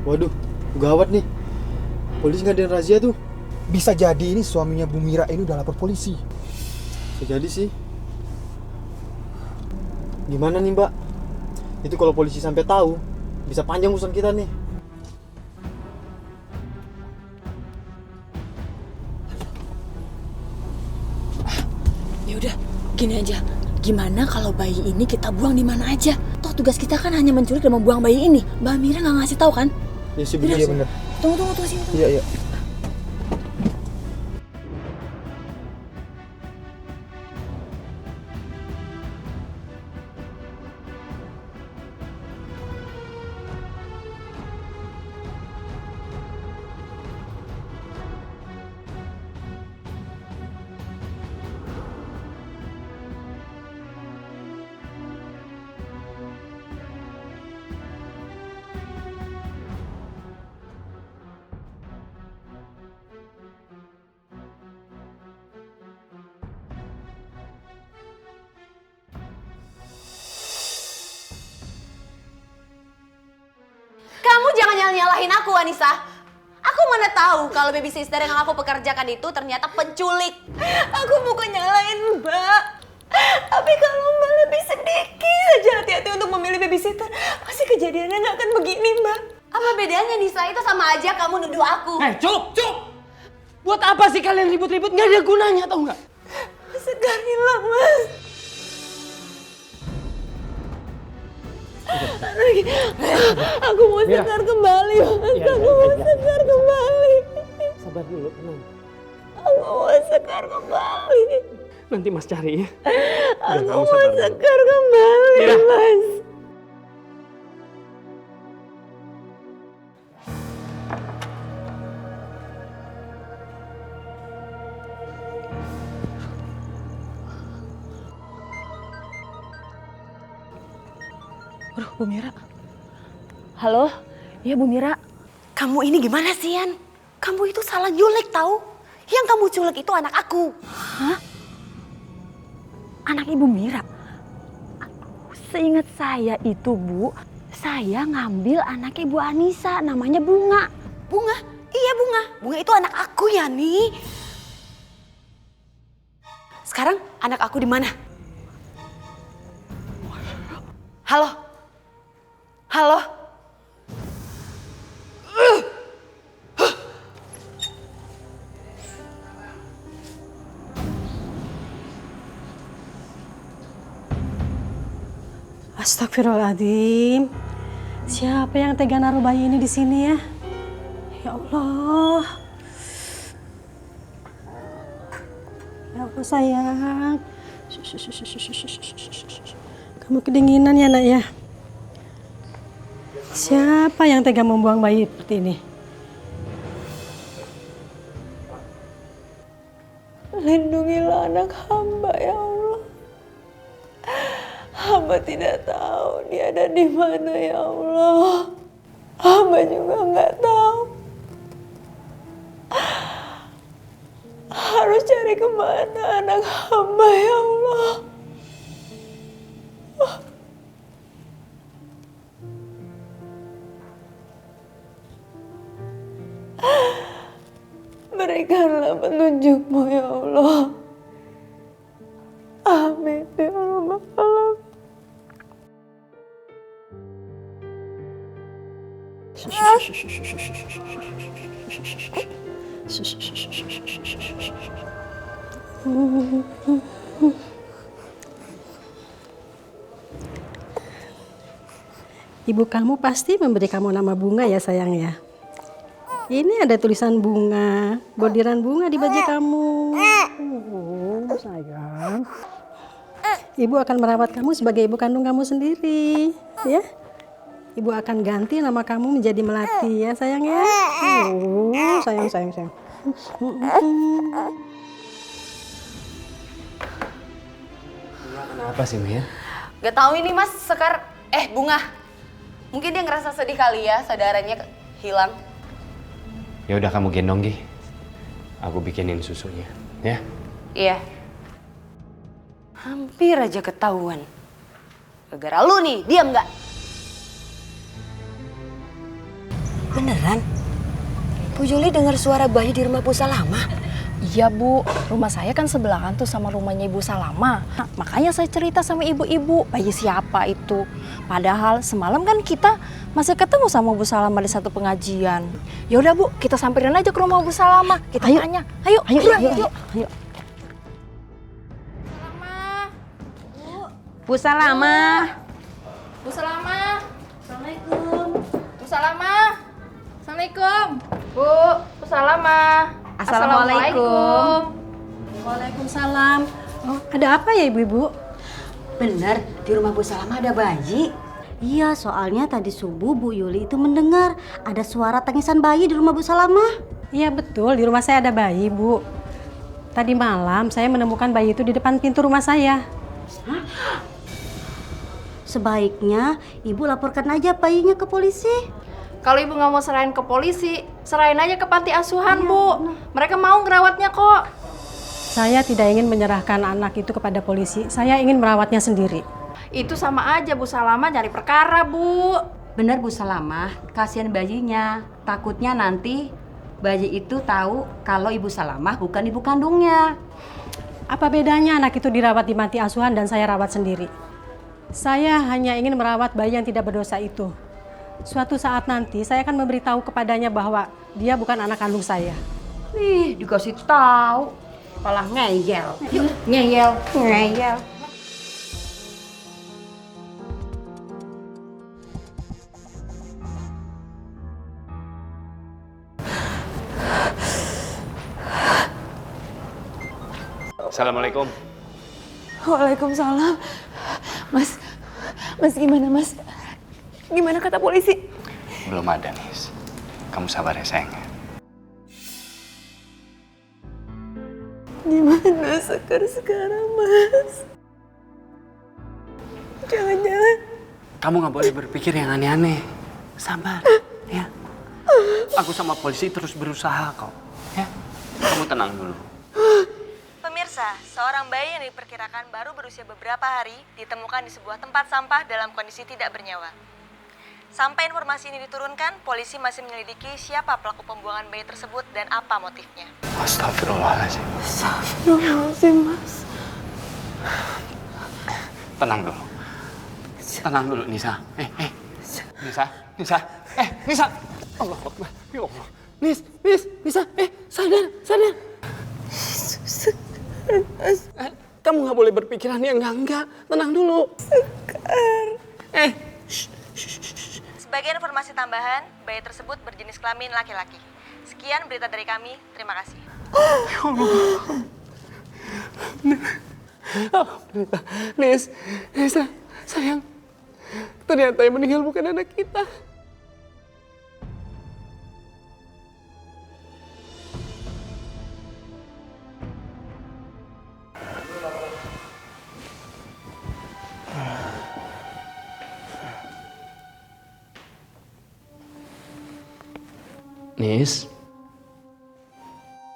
[SPEAKER 9] Waduh, gawat nih. Polisi ngadain razia tuh.
[SPEAKER 6] Bisa jadi ini suaminya Bu Mira ini udah lapor polisi.
[SPEAKER 9] Bisa jadi sih. Gimana nih, Mbak? Itu kalau polisi sampai tahu, bisa panjang urusan kita nih.
[SPEAKER 7] Ya udah, gini aja. Gimana kalau bayi ini kita buang di mana aja? Toh tugas kita kan hanya menculik dan membuang bayi ini. Mbak Mira nggak ngasih tahu kan?
[SPEAKER 9] Ya sih bener.
[SPEAKER 3] Tunggu sini.
[SPEAKER 6] Iya, iya.
[SPEAKER 3] Kamu jangan nyalahin aku, Anissa. Aku mana tahu kalau babysitter yang aku pekerjakan itu ternyata penculik. Aku bukan nyalahin Mbak. Tapi kalau Mbak lebih sedikit aja hati-hati untuk memilih babysitter, pasti kejadiannya nggak akan begini, Mbak. Apa bedanya, Nisa? Itu sama aja kamu nuduh aku.
[SPEAKER 2] Cukup! Buat apa sih kalian ribut-ribut? Nggak ada gunanya, tau nggak?
[SPEAKER 3] Sekar hilang, Mas. Aku mau Sekar kembali, Mas. Aku mau Sekar kembali.
[SPEAKER 2] Sabar dulu, tenang.
[SPEAKER 3] Aku mau Sekar kembali.
[SPEAKER 2] Nanti Mas cari ya.
[SPEAKER 3] Aku mau Sekar kembali, Mas.
[SPEAKER 7] Aduh, Bu Mira. Halo? Iya, Bu Mira.
[SPEAKER 3] Kamu ini gimana sih, Yan? Kamu itu salah nyulik tahu? Yang kamu culik itu anak aku.
[SPEAKER 7] Hah? Anak Ibu Mira? Aduh, seingat saya itu, Bu, saya ngambil anak Ibu Anissa, namanya Bunga.
[SPEAKER 3] Bunga? Iya, Bunga. Bunga itu anak aku, Yani. Sekarang anak aku di mana? Halo? Halo?
[SPEAKER 13] Astagfirullahaladzim. Siapa yang tega naruh bayi ini di sini ya? Ya Allah. Ya Allah sayang. Kamu kedinginan ya nak ya? Siapa yang tega membuang bayi seperti ini?
[SPEAKER 3] Lindungilah anak hamba ya Allah. Hamba tidak tahu dia ada di mana ya Allah. Hamba juga nggak tahu. Harus cari kemana anak hamba ya Allah. Berikanlah petunjukmu ya Allah. Amin ya Rabbal Alamin.
[SPEAKER 13] Ibu kamu pasti memberi kamu nama Bunga ya sayang ya. Ini ada tulisan bunga, bordiran bunga di baju kamu. Oh, sayang. Ibu akan merawat kamu sebagai ibu kandung kamu sendiri, ya. Ibu akan ganti nama kamu menjadi Melati ya sayang ya. Oh, sayang.
[SPEAKER 10] Kenapa sih, Mir?
[SPEAKER 3] Gak tahu ini Mas Sekar, Bunga. Mungkin dia ngerasa sedih kali ya saudaranya hilang.
[SPEAKER 10] Ya udah kamu gendong, Gi. Aku bikinin susunya, ya?
[SPEAKER 3] Iya. Hampir aja ketahuan. Gara-gara lu nih, diam nggak?
[SPEAKER 5] Beneran? Bu Juli dengar suara bayi di rumah Bu Salama?
[SPEAKER 7] Iya, Bu. Rumah saya kan sebelahan tuh sama rumahnya Ibu Salama. Nah, makanya saya cerita sama ibu-ibu, bayi siapa itu. Padahal semalam kan kita masih ketemu sama Bu Salama di satu pengajian. Ya udah, Bu, kita samperin aja ke rumah Bu Salama. Kita tanya. Ayo.
[SPEAKER 5] Bu Salama.
[SPEAKER 11] Bu Salama. Assalamualaikum. Bu Salama. Assalamualaikum. Assalamualaikum. Bu Salama.
[SPEAKER 13] Assalamualaikum. Waalaikumsalam. Oh, ada apa ya ibu-ibu?
[SPEAKER 14] Benar, di rumah Bu Salama ada bayi. Iya, soalnya tadi subuh Bu Yuli itu mendengar ada suara tangisan bayi di rumah Bu Salama.
[SPEAKER 13] Iya betul, di rumah saya ada bayi, Bu. Tadi malam saya menemukan bayi itu di depan pintu rumah saya.
[SPEAKER 14] Hah? Sebaiknya Ibu laporkan aja bayinya ke polisi.
[SPEAKER 11] Kalau Ibu nggak mau serahin ke polisi, serahin aja ke panti asuhan, Bu. Mereka mau ngerawatnya kok.
[SPEAKER 13] Saya tidak ingin menyerahkan anak itu kepada polisi. Saya ingin merawatnya sendiri.
[SPEAKER 11] Itu sama aja Bu Salama nyari perkara, Bu.
[SPEAKER 14] Benar Bu Salama, kasihan bayinya. Takutnya nanti bayi itu tahu kalau Ibu Salamah bukan ibu kandungnya.
[SPEAKER 13] Apa bedanya anak itu dirawat di panti asuhan dan saya rawat sendiri? Saya hanya ingin merawat bayi yang tidak berdosa itu. Suatu saat nanti saya akan memberitahu kepadanya bahwa dia bukan anak kandung saya.
[SPEAKER 14] Ih, dikasih tahu, malah ngeyel. Yuk, ngeyel.
[SPEAKER 8] Assalamualaikum.
[SPEAKER 5] Waalaikumsalam. Mas gimana mas? Gimana kata polisi?
[SPEAKER 8] Belum ada, Nis. Kamu sabar ya, sayang.
[SPEAKER 5] Gimana Sekar sekarang mas? Jangan-jangan.
[SPEAKER 8] Kamu nggak boleh berpikir yang aneh-aneh. Sabar, ya. Aku sama polisi terus berusaha kok, ya. Kamu tenang dulu.
[SPEAKER 1] Pemirsa, seorang bayi yang diperkirakan baru berusia beberapa hari ditemukan di sebuah tempat sampah dalam kondisi tidak bernyawa. Sampai informasi ini diturunkan, polisi masih menyelidiki siapa pelaku pembuangan bayi tersebut dan apa motifnya.
[SPEAKER 8] Astagfirullahaladzim.
[SPEAKER 5] Astagfirullahaladzim mas.
[SPEAKER 8] Tenang dulu. Tenang dulu, Nisa. Nisa. Nisa. Allah Akbar. Ya Allah. Nisa. Sadar. Kamu nggak boleh berpikiran yang enggak. Tenang dulu.
[SPEAKER 5] Sekar.
[SPEAKER 1] Sebagai informasi tambahan, bayi tersebut berjenis kelamin laki-laki. Sekian berita dari kami, terima kasih.
[SPEAKER 8] Ya Allah. Nisa, sayang. Ternyata yang meninggal bukan anak kita.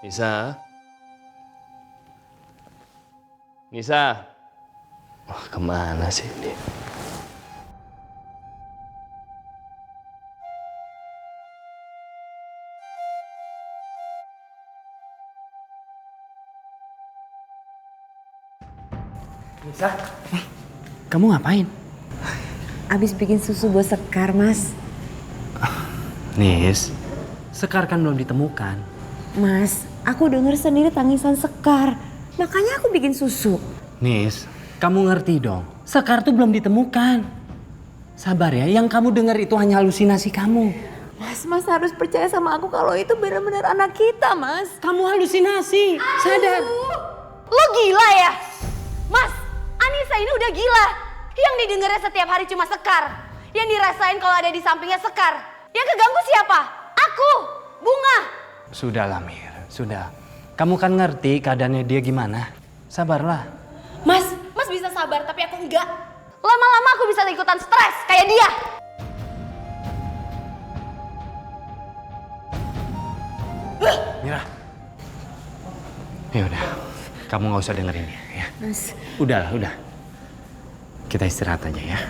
[SPEAKER 8] Nisa. Wah, kemana sih dia? Nisa, kamu ngapain?
[SPEAKER 5] Abis bikin susu buat Sekar mas.
[SPEAKER 8] Nis, Sekar kan belum ditemukan.
[SPEAKER 5] Mas, aku denger sendiri tangisan Sekar. Makanya aku bikin susu.
[SPEAKER 8] Nis, kamu ngerti dong. Sekar tuh belum ditemukan. Sabar ya, yang kamu dengar itu hanya halusinasi kamu.
[SPEAKER 5] Mas harus percaya sama aku kalau itu benar-benar anak kita, Mas.
[SPEAKER 8] Kamu halusinasi, sadar.
[SPEAKER 3] Lo gila ya? Mas, Anissa ini udah gila. Yang didengarnya setiap hari cuma Sekar. Yang dirasain kalau ada di sampingnya Sekar. Yang keganggu siapa? Aku, Bunga.
[SPEAKER 8] Sudahlah Mir, sudah. Kamu kan ngerti keadaannya dia gimana. Sabarlah.
[SPEAKER 3] Mas bisa sabar tapi aku enggak. Lama-lama aku bisa ikutan stres kayak dia.
[SPEAKER 8] Mira. Ya udah, kamu nggak usah dengerin dia ya.
[SPEAKER 5] Mas.
[SPEAKER 8] Udah. Kita istirahat aja ya.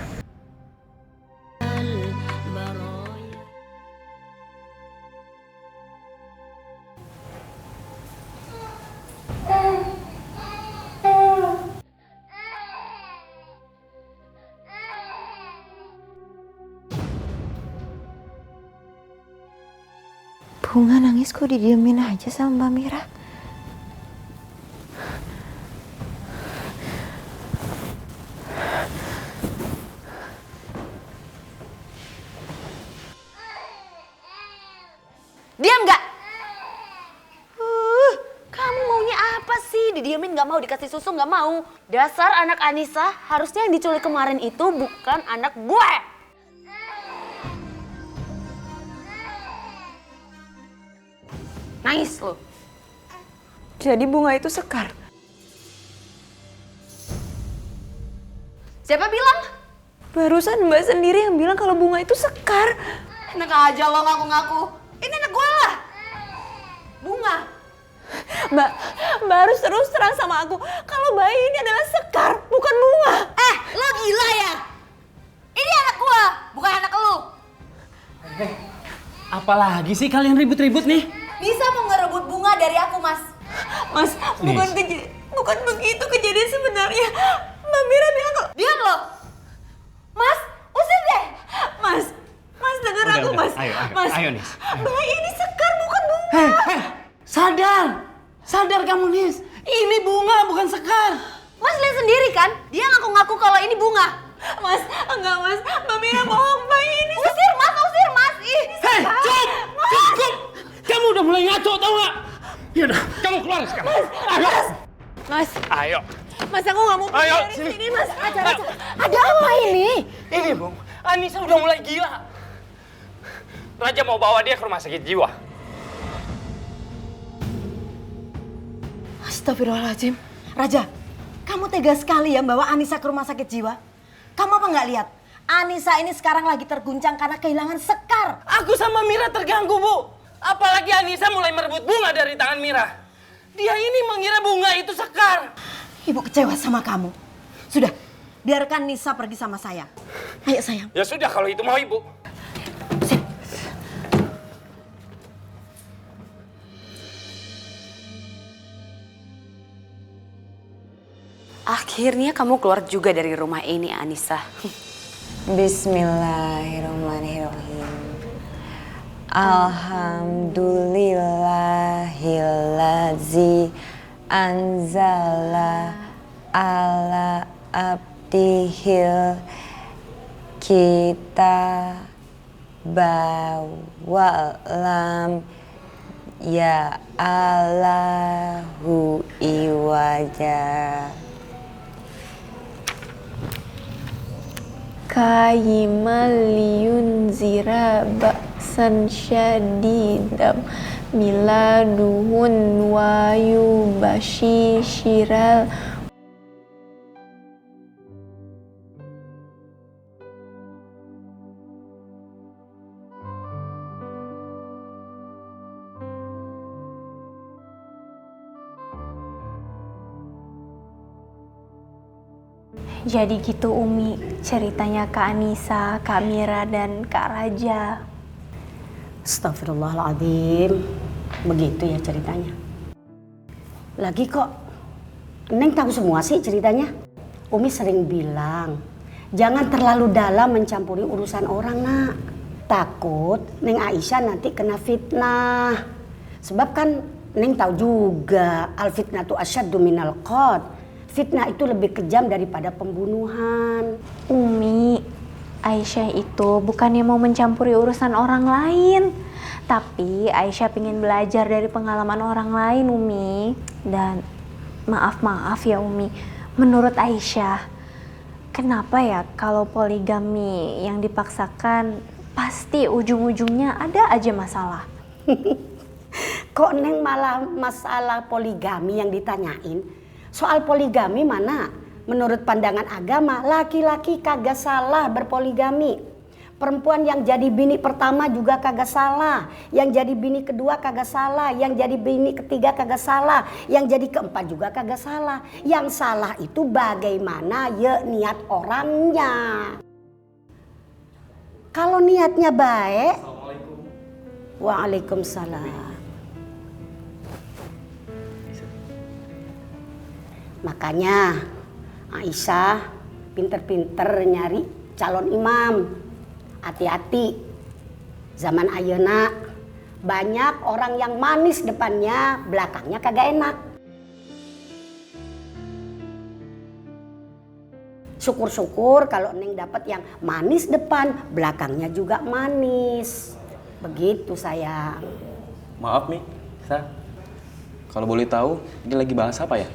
[SPEAKER 12] Bunga nangis kok didiemin aja sama Mbak Mira.
[SPEAKER 3] Diam nggak? Kamu maunya apa sih? Didiamin nggak mau, dikasih susu nggak mau. Dasar anak Anissa, harusnya yang diculik kemarin itu bukan anak gue. Nangis lo.
[SPEAKER 5] Jadi Bunga itu Sekar.
[SPEAKER 3] Siapa bilang?
[SPEAKER 5] Barusan Mbak sendiri yang bilang kalau Bunga itu Sekar.
[SPEAKER 3] Enak aja lo ngaku-ngaku. Ini anak gue lah. Bunga.
[SPEAKER 5] Mbak harus terus terang sama aku kalau bayi ini adalah Sekar, bukan Bunga.
[SPEAKER 3] Lo gila ya? Ini anak gue, bukan anak lo.
[SPEAKER 2] Apalagi sih kalian ribut-ribut nih?
[SPEAKER 3] Bisa mau ngerebut Bunga dari aku, Mas.
[SPEAKER 5] Mas, bukan begitu kejadian sebenarnya. Mbak Mira bilang kalau...
[SPEAKER 3] Diam lo. Mas, usir deh.
[SPEAKER 5] Mas dengar aku, Mas.
[SPEAKER 8] Ayo Nis.
[SPEAKER 5] Bayi ini Sekar, bukan Bunga.
[SPEAKER 2] Sadar kamu, Nis. Ini Bunga, bukan Sekar.
[SPEAKER 3] Mas lihat sendiri kan? Dia ngaku-ngaku kalau ini Bunga.
[SPEAKER 5] Mas, enggak Mas. Mbak Mira bohong, bayi ini
[SPEAKER 3] Usir, Mas. Ih,
[SPEAKER 2] Cukup! Kamu udah mulai ngaco, tau gak? Yaudah, kamu keluar sekarang. Ayo.
[SPEAKER 5] Mas.
[SPEAKER 2] Ayo.
[SPEAKER 5] Mas, aku nggak mau pergi
[SPEAKER 2] Ayo,
[SPEAKER 5] dari
[SPEAKER 2] sini.
[SPEAKER 5] sini, Mas.
[SPEAKER 3] ada apa ini?
[SPEAKER 2] Ini, Bung. Anissa udah mulai gila. Raja mau bawa dia ke rumah sakit jiwa.
[SPEAKER 1] Astagfirullahaladzim. Raja, kamu tega sekali ya bawa Anissa ke rumah sakit jiwa. Kamu apa nggak lihat? Anissa ini sekarang lagi terguncang karena kehilangan Sekar.
[SPEAKER 2] Aku sama Mira terganggu, Bu. Apalagi Anissa mulai merebut Bunga dari tangan Mira. Dia ini mengira Bunga itu Sekar.
[SPEAKER 1] Ibu kecewa sama kamu. Sudah, biarkan Nisa pergi sama saya. Ayo sayang.
[SPEAKER 2] Ya sudah kalau itu mau Ibu.
[SPEAKER 3] Akhirnya kamu keluar juga dari rumah ini, Anissa.
[SPEAKER 5] Bismillahirrahmanirrahim. Alhamdulillahillazi anzala ala abdihil kitaba walam ya Allahu iwaja.
[SPEAKER 15] Liyunzira ba'san syadidam miladuhun wa yubashishiral Jadi gitu Umi, ceritanya Kak Anissa, Kak Mira, dan Kak Raja.
[SPEAKER 14] Astagfirullahaladzim, begitu ya ceritanya. Lagi kok, Neng tahu semua sih ceritanya. Umi sering bilang, jangan terlalu dalam mencampuri urusan orang nak. Takut Neng Aisyah nanti kena fitnah. Sebab kan Neng tahu juga, al-fitnatu asyaddu minal qatl. Fitnah itu lebih kejam daripada pembunuhan.
[SPEAKER 15] Umi, Aisyah itu bukannya mau mencampuri urusan orang lain. Tapi Aisyah pengen belajar dari pengalaman orang lain, Umi. Dan maaf ya Umi, menurut Aisyah, kenapa ya kalau poligami yang dipaksakan pasti ujung-ujungnya ada aja masalah?
[SPEAKER 14] Kok Neng malah masalah poligami yang ditanyain? Soal poligami mana? Menurut pandangan agama, laki-laki kagak salah berpoligami. Perempuan yang jadi bini pertama juga kagak salah. Yang jadi bini kedua kagak salah. Yang jadi bini ketiga kagak salah. Yang jadi keempat juga kagak salah. Yang salah itu bagaimana ya niat orangnya. Kalau niatnya baik. Waalaikumsalam. Makanya Aisyah pinter-pinter nyari calon imam. Hati-hati. Zaman ayeuna banyak orang yang manis depannya, belakangnya kagak enak. Syukur-syukur kalau Neng dapat yang manis depan, belakangnya juga manis. Begitu sayang.
[SPEAKER 16] Maaf Mi, Sa. Kalau boleh tahu, ini lagi bahas apa ya?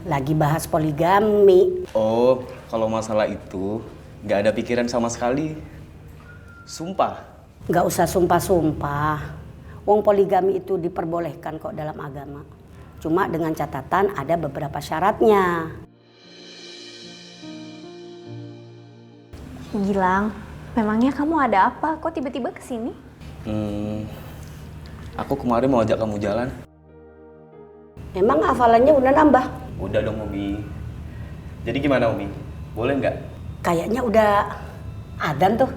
[SPEAKER 14] Lagi bahas poligami.
[SPEAKER 16] Oh, kalau masalah itu nggak ada pikiran sama sekali. Sumpah.
[SPEAKER 14] Nggak usah sumpah-sumpah. Wong poligami itu diperbolehkan kok dalam agama. Cuma dengan catatan ada beberapa syaratnya.
[SPEAKER 15] Gilang, memangnya kamu ada apa? Kok tiba-tiba kesini?
[SPEAKER 16] Aku kemarin mau ajak kamu jalan.
[SPEAKER 14] Emang hafalannya udah nambah?
[SPEAKER 16] Udah dong Umi. Jadi gimana Umi? Boleh nggak?
[SPEAKER 14] Kayaknya udah adzan tuh.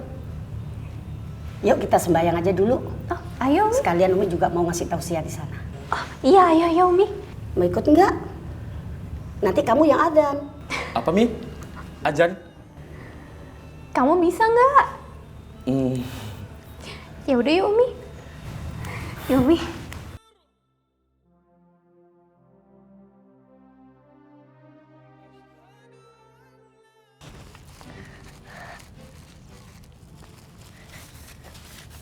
[SPEAKER 14] Yuk kita sembahyang aja dulu.
[SPEAKER 15] Oh, ayo.
[SPEAKER 14] Sekalian Umi juga mau ngasih tausiah di sana.
[SPEAKER 15] Oh, iya, ayo Umi.
[SPEAKER 14] Mau ikut nggak? Nanti kamu yang adzan.
[SPEAKER 16] Apa Mi? Azan?
[SPEAKER 15] Kamu bisa nggak? Ya udah yuk Umi. Yuk Umi.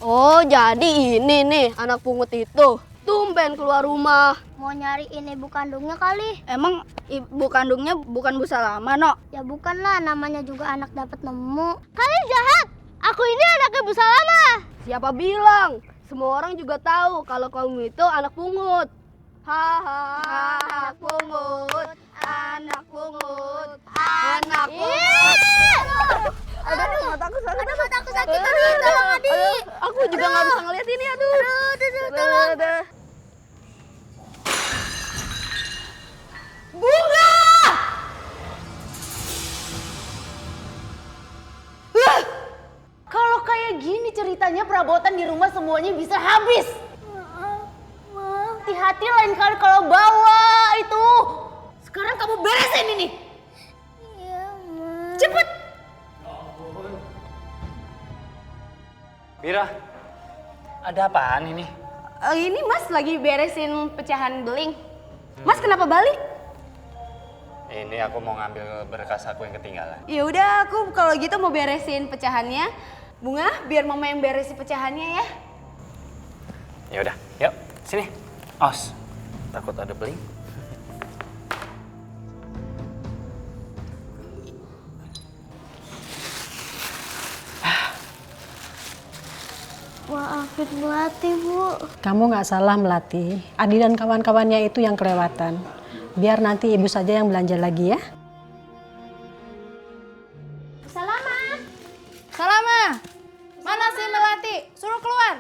[SPEAKER 11] Oh, jadi ini nih anak pungut itu. Tumben keluar rumah.
[SPEAKER 17] Mau nyariin ibu kandungnya kali.
[SPEAKER 11] Emang ibu kandungnya bukan Bu Salama, No?
[SPEAKER 17] Ya bukan lah, namanya juga anak dapat nemu. Kalian jahat. Aku ini anaknya Bu Salama.
[SPEAKER 11] Siapa bilang? Semua orang juga tahu kalau kamu itu anak pungut. Haha, anak pungut, anak pungut, anak pungut. Aduh, mataku sakit.
[SPEAKER 17] Aduh, mataku sakit. Aduh, tolong adik.
[SPEAKER 11] Aku juga nggak bisa ngeliat ini, aduh.
[SPEAKER 17] Aduh, tolong.
[SPEAKER 1] Bunga! Kalau kayak gini ceritanya perabotan di rumah semuanya bisa habis. Hati-hati lain kali kalau bawa itu. Sekarang kamu beresin ini.
[SPEAKER 17] Iya, Ma.
[SPEAKER 1] Cepet.
[SPEAKER 2] Mira, ada apaan ini?
[SPEAKER 3] Ini Mas lagi beresin pecahan beling. Mas kenapa balik?
[SPEAKER 8] Ini aku mau ngambil berkas aku yang ketinggalan.
[SPEAKER 3] Ya udah, aku kalau gitu mau beresin pecahannya. Bunga, biar Mama yang beresin pecahannya ya.
[SPEAKER 8] Ya udah, yuk sini. Os, takut ada beling.
[SPEAKER 17] Maafin Melati, Bu.
[SPEAKER 13] Kamu nggak salah Melati. Adi dan kawan-kawannya itu yang kelewatan. Biar nanti ibu saja yang belanja lagi ya.
[SPEAKER 11] Salama. Salama. Mana si Melati? Suruh keluar.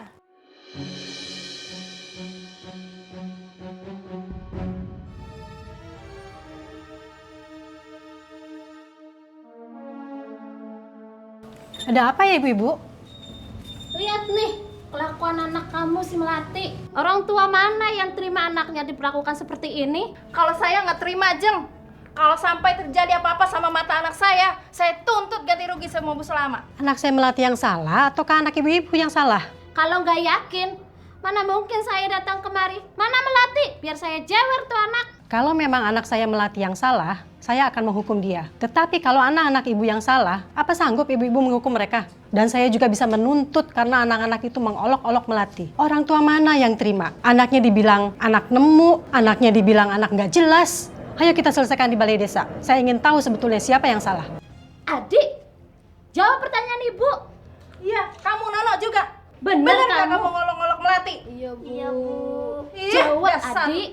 [SPEAKER 13] Ada apa ya ibu-ibu?
[SPEAKER 17] Lihat nih, kelakuan anak kamu si Melati. Orang tua mana yang terima anaknya diperlakukan seperti ini?
[SPEAKER 11] Kalau saya nggak terima, Jeng. Kalau sampai terjadi apa-apa sama mata anak saya tuntut ganti rugi sama Bu Salama.
[SPEAKER 13] Anak saya Melati yang salah ataukah anak ibu-ibu yang salah?
[SPEAKER 17] Kalau nggak yakin, mana mungkin saya datang kemari? Mana Melati? Biar saya jewer tuh anak.
[SPEAKER 13] Kalau memang anak saya Melati yang salah, saya akan menghukum dia. Tetapi kalau anak-anak ibu yang salah, apa sanggup ibu-ibu menghukum mereka? Dan saya juga bisa menuntut karena anak-anak itu mengolok-olok Melati. Orang tua mana yang terima? Anaknya dibilang anak nemu, anaknya dibilang anak nggak jelas. Ayo kita selesaikan di balai desa. Saya ingin tahu sebetulnya siapa yang salah.
[SPEAKER 17] Adik, jawab pertanyaan ibu.
[SPEAKER 11] Iya, kamu Nono juga.
[SPEAKER 17] Bener
[SPEAKER 11] nggak
[SPEAKER 17] kamu?
[SPEAKER 11] kamu ngolok-ngolok Melati?
[SPEAKER 17] Iya, Bu. Iya, Bu.
[SPEAKER 11] Iya,
[SPEAKER 17] Jawab,
[SPEAKER 11] dasar.
[SPEAKER 17] Adik.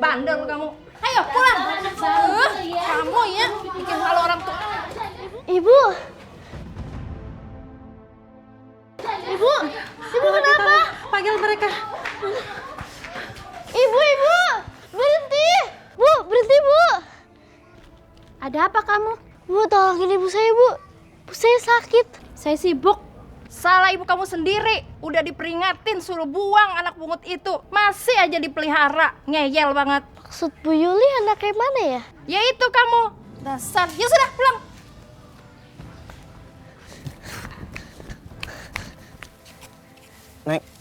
[SPEAKER 11] Bandel kamu. Ayo pulang. Kamu ya bikin malu orang tua.
[SPEAKER 17] Ibu. Ibu, ibu kenapa?
[SPEAKER 13] Panggil mereka.
[SPEAKER 17] Ibu, berhenti. Bu, berhenti, Bu. Ada apa kamu? Bu, tolongin ibu saya, Bu. Bu saya sakit. Saya sibuk.
[SPEAKER 11] Salah ibu kamu sendiri. Udah diperingatin suruh buang anak pungut itu. Masih aja dipelihara. Ngeyel banget.
[SPEAKER 17] Maksud Bu Yuli anak kayak mana ya?
[SPEAKER 11] Ya itu kamu. Dasar. Ya sudah, pulang.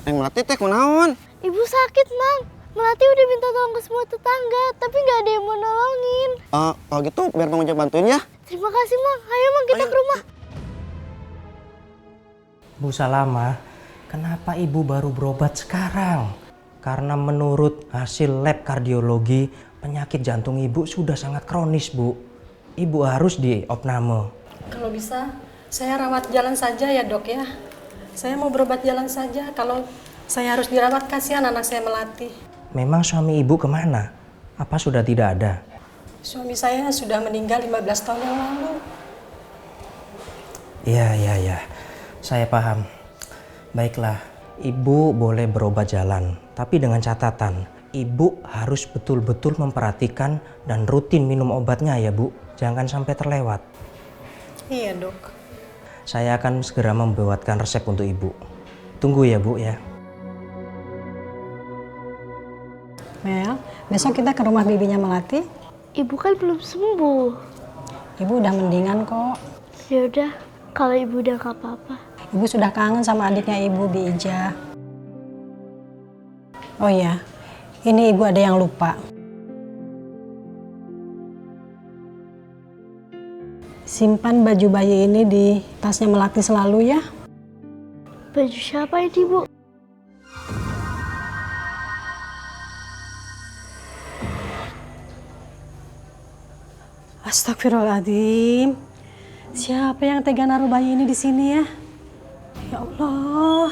[SPEAKER 18] Neng Melati teh kunaon?
[SPEAKER 17] Ibu sakit, Mang. Melati udah minta tolong ke semua tetangga, tapi nggak ada yang mau nolongin.
[SPEAKER 18] Kalau gitu biar Mang Ujang bantuin ya.
[SPEAKER 17] Terima kasih, Mang. Ayo, Mang, kita ke rumah.
[SPEAKER 6] Bu Salama, kenapa ibu baru berobat sekarang?
[SPEAKER 19] Karena menurut hasil lab kardiologi, penyakit jantung ibu sudah sangat kronis, Bu. Ibu harus diopname.
[SPEAKER 13] Kalau bisa, saya rawat jalan saja ya dok ya. Saya mau berobat jalan saja. Kalau saya harus dirawat, kasihan anak saya Melati.
[SPEAKER 19] Memang suami ibu kemana? Apa sudah tidak ada?
[SPEAKER 13] Suami saya sudah meninggal 15 tahun yang lalu.
[SPEAKER 19] Iya. Saya paham. Baiklah, ibu boleh berobat jalan. Tapi dengan catatan, ibu harus betul-betul memperhatikan dan rutin minum obatnya ya, Bu. Jangan sampai terlewat.
[SPEAKER 13] Iya, dok.
[SPEAKER 19] Saya akan segera membuatkan resep untuk ibu. Tunggu ya, Bu ya.
[SPEAKER 13] Mel, besok kita ke rumah bibinya Melati.
[SPEAKER 17] Ibu kan belum sembuh.
[SPEAKER 13] Ibu udah mendingan kok.
[SPEAKER 17] Ya udah, kalau ibu udah gak apa-apa.
[SPEAKER 13] Ibu sudah kangen sama adiknya ibu, Bi Ija. Oh iya, ini ibu ada yang lupa. Simpan baju bayi ini di tasnya Melati selalu ya.
[SPEAKER 17] Baju siapa ini, Bu?
[SPEAKER 13] Astagfirullahaladzim. Siapa yang tega naruh bayi ini di sini ya? Ya Allah.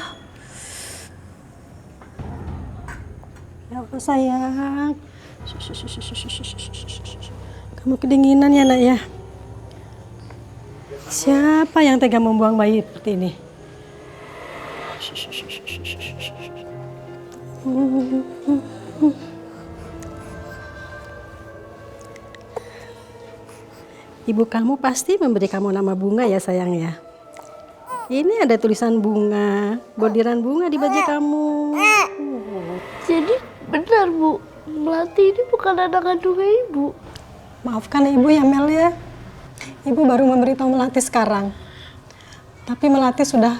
[SPEAKER 13] Ya Allah sayang. Kamu kedinginan ya nak ya? Siapa yang tega membuang bayi seperti ini? Ibu kamu pasti memberi kamu nama Bunga ya sayang ya. Ini ada tulisan bunga, bordiran bunga di baju kamu.
[SPEAKER 17] Jadi benar Bu, Melati ini bukan anak kandungnya Ibu.
[SPEAKER 13] Maafkan ibu ya Mel ya. Ibu baru memberitahu Melati sekarang. Tapi Melati sudah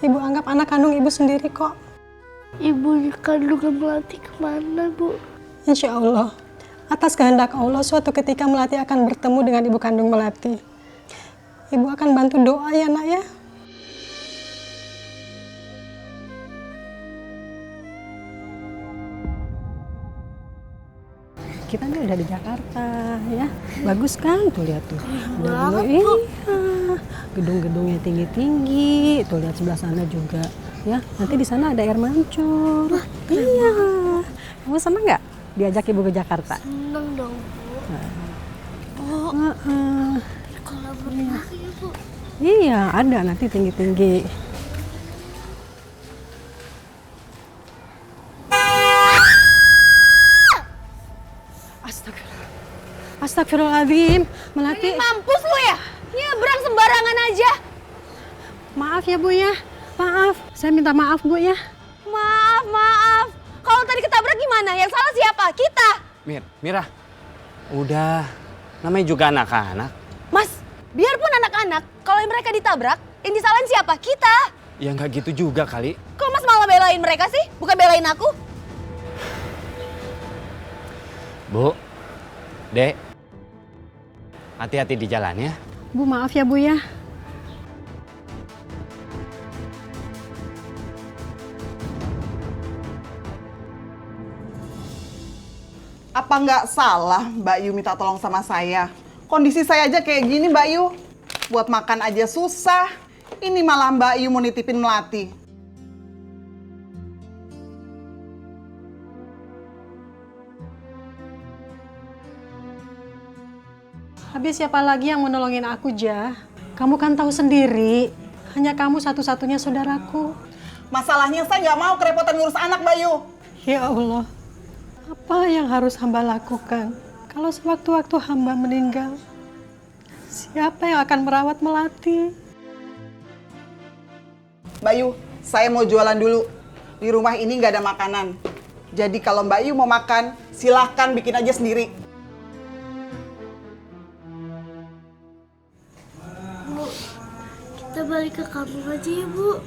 [SPEAKER 13] ibu anggap anak kandung ibu sendiri kok.
[SPEAKER 17] Ibu kandungan Melati kemana Bu?
[SPEAKER 13] Insya Allah, atas kehendak Allah suatu ketika Melati akan bertemu dengan ibu kandung Melati. Ibu akan bantu doa ya nak ya. Kita nih udah di Jakarta ya, bagus kan tuh lihat tuh. Udah iya, gedung-gedungnya tinggi-tinggi, tuh lihat sebelah sana juga ya. Nanti di sana ada air mancur. Iya, kamu seneng nggak diajak ibu ke Jakarta?
[SPEAKER 17] Seneng dong Bu. Kalau berenang ya Bu?
[SPEAKER 13] Iya, ada nanti tinggi-tinggi. Astagfirullahaladzim, Melati.
[SPEAKER 3] Mampus lu ya? Nyebrang sembarangan aja.
[SPEAKER 13] Maaf ya Bu ya, maaf. Saya minta maaf Bu ya.
[SPEAKER 3] Maaf. Kalau tadi ketabrak gimana? Yang salah siapa? Kita.
[SPEAKER 8] Mira, udah. Namanya juga anak-anak.
[SPEAKER 3] Mas, biarpun anak-anak, kalau mereka ditabrak, yang disalahin siapa? Kita.
[SPEAKER 8] Ya nggak gitu juga kali.
[SPEAKER 3] Kok Mas malah belain mereka sih? Bukan belain aku?
[SPEAKER 8] Bu, Dek, hati-hati di jalan ya.
[SPEAKER 13] Bu maaf ya Bu ya.
[SPEAKER 20] Apa nggak salah Mbak Yu minta tolong sama saya? Kondisi saya aja kayak gini Mbak Yu. Buat makan aja susah. Ini malah Mbak Yu mau nitipin Melati.
[SPEAKER 13] Habis siapa lagi yang mau nolongin aku, Ja? Kamu kan tahu sendiri, hanya kamu satu-satunya saudaraku.
[SPEAKER 20] Masalahnya saya nggak mau kerepotan ngurus anak Mbak Yu.
[SPEAKER 13] Ya Allah, apa yang harus hamba lakukan? Kalau sewaktu-waktu hamba meninggal, siapa yang akan merawat Melati?
[SPEAKER 20] Mbak Yu, saya mau jualan dulu. Di rumah ini nggak ada makanan. Jadi kalau Mbak Yu mau makan, silahkan bikin aja sendiri.
[SPEAKER 17] Bu, kita balik ke kampung aja ya Bu.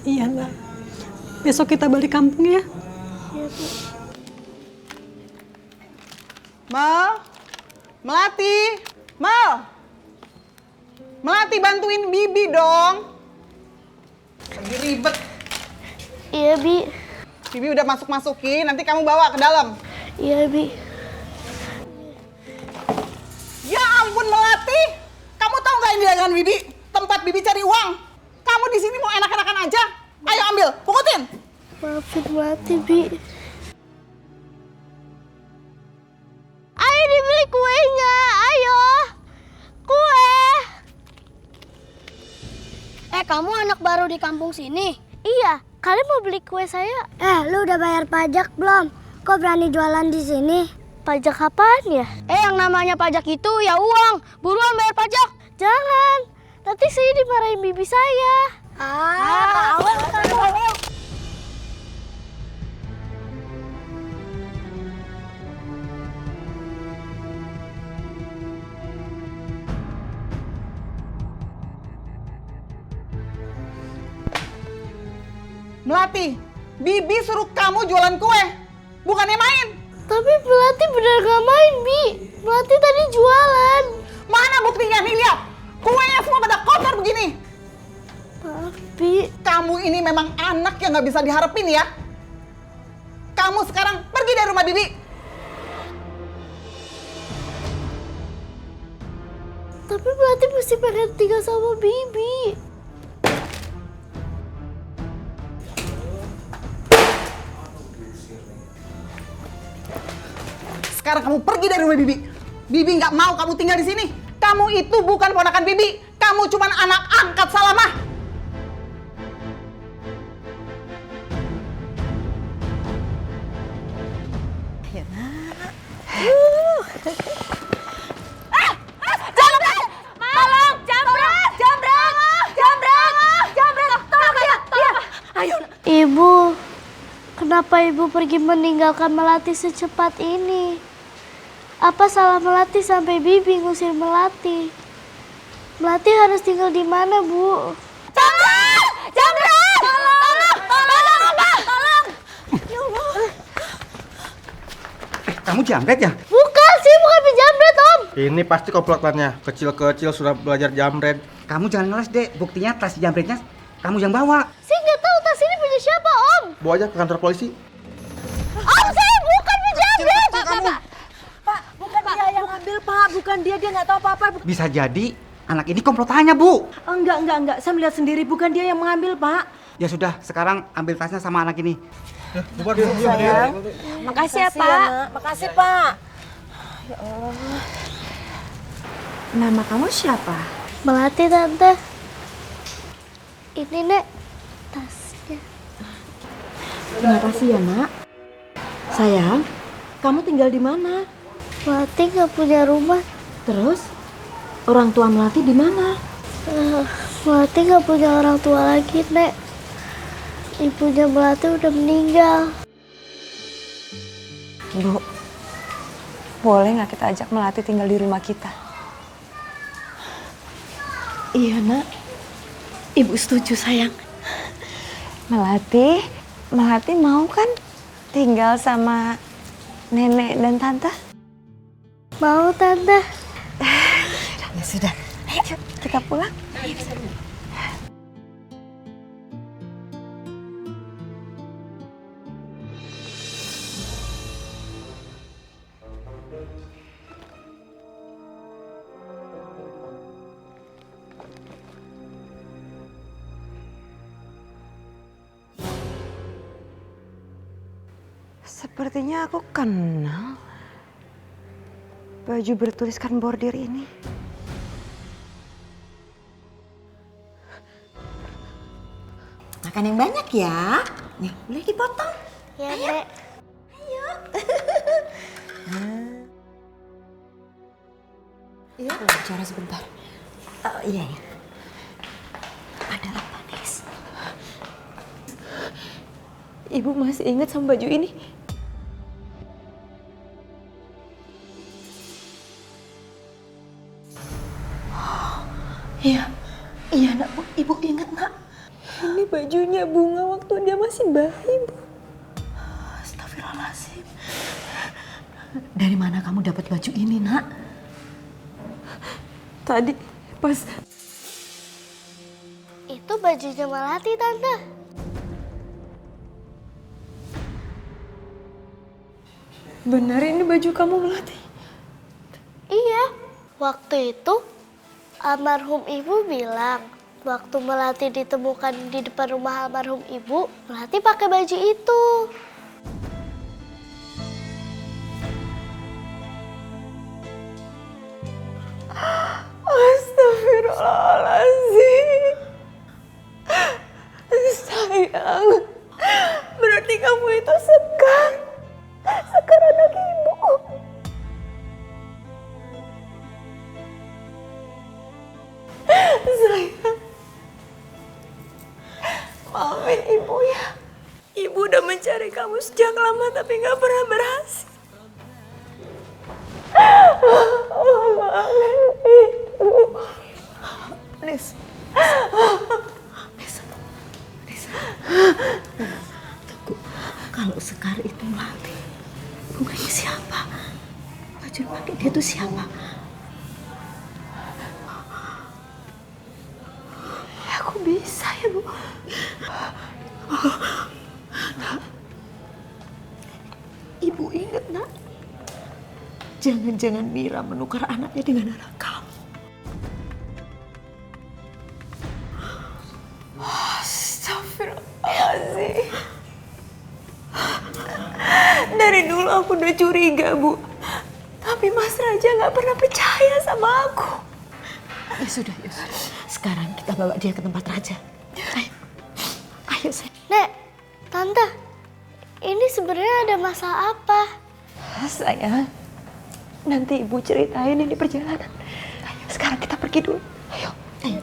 [SPEAKER 13] Iya lah, besok kita balik kampung ya.
[SPEAKER 17] Iya Bu.
[SPEAKER 20] Mal, Melati, Mal, Melati bantuin Bibi dong. Lagi ribet.
[SPEAKER 17] Iya Bi.
[SPEAKER 20] Bibi udah masukin, nanti kamu bawa ke dalam.
[SPEAKER 17] Iya, Bi.
[SPEAKER 20] Ya ampun Melati, kamu tahu nggak ini dagangan Bibi? Tempat Bibi cari uang. Kamu di sini mau enak-enakan aja? Ayo ambil, pungutin.
[SPEAKER 17] Maafin Melati, Bi. Ayo dibeli kuenya, ayo. Kue. Kamu anak baru di kampung sini? Iya, kalian mau beli kue saya? Lu udah bayar pajak belum? Kok berani jualan di sini? Pajak apaan ya? Yang namanya pajak itu ya uang. Buruan bayar pajak. Jangan, nanti saya dimarahin bibi saya.
[SPEAKER 20] Melati, Bibi suruh kamu jualan kue, bukannya main.
[SPEAKER 17] Tapi Melati bener gak main, Bi. Melati tadi jualan.
[SPEAKER 20] Mana buktinya nih, lihat. Kuenya semua pada kotor begini.
[SPEAKER 17] Maaf, Bi.
[SPEAKER 20] Kamu ini memang anak yang gak bisa diharapin ya. Kamu sekarang pergi dari rumah Bibi.
[SPEAKER 17] Tapi Melati mesti pengen tinggal sama Bibi.
[SPEAKER 20] Sekarang kamu pergi dari rumah Bibi. Bibi nggak mau kamu tinggal di sini. Kamu itu bukan ponakan Bibi. Kamu cuma anak angkat Salamah.
[SPEAKER 1] Ya nak.
[SPEAKER 17] Ibu, kenapa Ibu pergi meninggalkan Melati secepat ini? Apa salah Melati sampai Bibi ngusir Melati? Melati harus tinggal di mana, Bu? Tolong! Jamret! Tolong, Abah! Tolong! Ya Allah.
[SPEAKER 6] Kamu jamret ya?
[SPEAKER 17] Bukan sih, bukan penjamret, Om.
[SPEAKER 6] Ini pasti komplotannya. Kecil-kecil sudah belajar jamret.
[SPEAKER 21] Kamu jangan ngeles, Dek. Buktinya tas jamretnya kamu yang bawa.
[SPEAKER 17] Saya nggak tahu tas ini punya siapa, Om.
[SPEAKER 6] Bawa aja ke kantor polisi.
[SPEAKER 17] Om, saya bukan penjamret.
[SPEAKER 12] Pak, bukan dia yang ngambil, Pak. Bukan dia nggak tahu apa-apa.
[SPEAKER 21] Bisa jadi anak ini komplotannya, Bu.
[SPEAKER 12] Enggak. Saya melihat sendiri, bukan dia yang mengambil, Pak.
[SPEAKER 21] Ya sudah, sekarang ambil tasnya sama anak ini.
[SPEAKER 12] Sayang.
[SPEAKER 5] Makasih ya, Pak.
[SPEAKER 12] Nak. Makasih, Pak. Ya Allah.
[SPEAKER 5] Nama kamu siapa?
[SPEAKER 17] Melati, Tante. Ini, Nek, tasnya.
[SPEAKER 12] Terima kasih ya, Nak. Sayang, kamu tinggal di mana?
[SPEAKER 17] Melati nggak punya rumah.
[SPEAKER 12] Terus, orang tua Melati di mana?
[SPEAKER 17] Melati nggak punya orang tua lagi, Nek. Ibunya Melati udah meninggal.
[SPEAKER 5] Bu, boleh nggak kita ajak Melati tinggal di rumah kita?
[SPEAKER 12] Iya, Nak. Ibu setuju, sayang.
[SPEAKER 5] Melati mau kan tinggal sama nenek dan tante?
[SPEAKER 17] Mau, Tante.
[SPEAKER 5] Ya sudah, ayo kita pulang. Sepertinya aku kenal baju bertuliskan bordir ini.
[SPEAKER 1] Makan yang banyak ya. Nih, boleh dipotong.
[SPEAKER 17] Ya, Dek.
[SPEAKER 1] Ayo.
[SPEAKER 5] Iya, bicara sebentar.
[SPEAKER 1] Iya ya. Ada apa, Nis?
[SPEAKER 5] Ibu masih ingat sama baju ini?
[SPEAKER 12] Iya, Nak. Ibu ingat, Nak.
[SPEAKER 5] Ini bajunya Bunga waktu dia masih bayi, Bu.
[SPEAKER 12] Astagfirullahaladzim. Dari mana kamu dapat baju ini, Nak?
[SPEAKER 5] Tadi pas...
[SPEAKER 17] Itu bajunya Melati, Tante.
[SPEAKER 12] Benar ini baju kamu Melati?
[SPEAKER 17] Iya, waktu itu almarhum ibu bilang waktu Melati ditemukan di depan rumah almarhum ibu, Melati pakai baju itu.
[SPEAKER 12] Astagfirullahaladzim. Sayang, berarti kamu itu Sekar anak ibu. Sayang, maafin ibu ya. Ibu udah mencari kamu sejak lama tapi gak pernah berhasil. Maafin ibu. Nis.
[SPEAKER 1] Tunggu, kalau Sekar itu mati, bunganya siapa? Baju pakai dia tuh siapa?
[SPEAKER 12] Aku bisa ya Bu.
[SPEAKER 1] Nak, ibu ingat nak, jangan-jangan Mira menukar anaknya dengan anak kamu.
[SPEAKER 12] Astagfirullahaladzim. Dari dulu aku udah curiga Bu, tapi Mas Raja gak pernah percaya sama aku.
[SPEAKER 1] Ya sudah. Sekarang kita bawa dia ke tempat Raja. Ayo sayang.
[SPEAKER 17] Nek, Tante, ini sebenarnya ada masalah apa?
[SPEAKER 12] Sayang, nanti Ibu ceritain ini perjalanan. Ayo, sekarang kita pergi dulu. Ayo.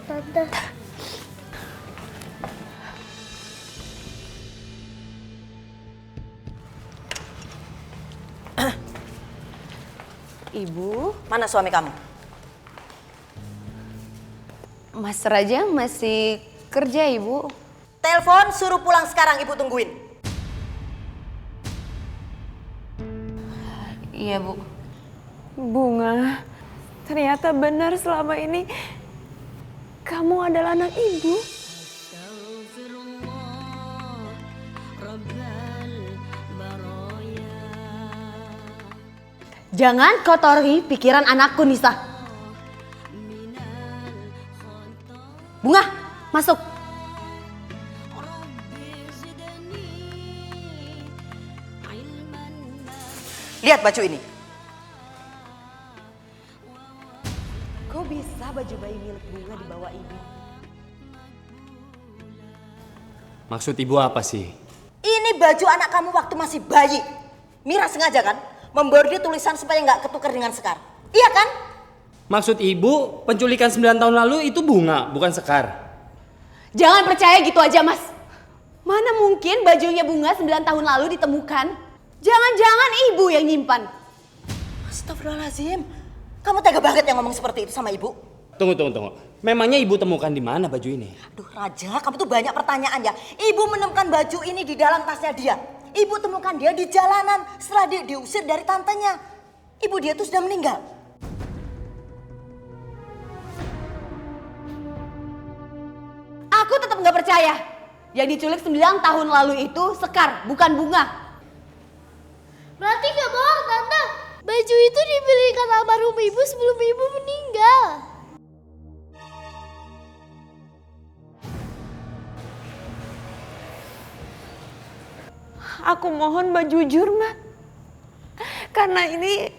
[SPEAKER 17] Tante.
[SPEAKER 3] Ibu,
[SPEAKER 1] Mana suami kamu?
[SPEAKER 3] Mas Raja masih kerja, Ibu.
[SPEAKER 1] Telepon suruh pulang sekarang, ibu tungguin.
[SPEAKER 3] Iya, Bu.
[SPEAKER 12] Bunga, ternyata benar selama ini kamu adalah anak ibu.
[SPEAKER 7] Jangan kotori pikiran anakku, Nisa. Bunga, masuk.
[SPEAKER 1] Lihat baju ini.
[SPEAKER 5] Kok bisa baju bayi milik Bunga dibawa ibu?
[SPEAKER 8] Maksud ibu apa sih?
[SPEAKER 1] Ini baju anak kamu waktu masih bayi. Mira sengaja kan membordir tulisan supaya nggak ketukar dengan Sekar. Iya kan?
[SPEAKER 8] Maksud ibu penculikan 9 tahun lalu itu Bunga, bukan Sekar.
[SPEAKER 3] Jangan percaya gitu aja, Mas. Mana mungkin bajunya Bunga 9 tahun lalu ditemukan? Jangan-jangan ibu yang nyimpan.
[SPEAKER 1] Astagfirullahaladzim. Kamu tega banget yang ngomong seperti itu sama ibu.
[SPEAKER 8] Tunggu. Memangnya ibu temukan di mana baju ini?
[SPEAKER 1] Aduh Raja, kamu tuh banyak pertanyaan ya. Ibu menemukan baju ini di dalam tasnya dia. Ibu temukan dia di jalanan setelah dia diusir dari tantenya. Ibu dia tuh sudah meninggal.
[SPEAKER 3] Aku tetap nggak percaya. Yang diculik 9 tahun lalu itu Sekar, bukan Bunga.
[SPEAKER 17] Berarti gak bohong, Tante. Baju itu dibelikan almarhum ibu sebelum ibu meninggal.
[SPEAKER 12] Aku mohon Mbak jujur, Mbak. Karena ini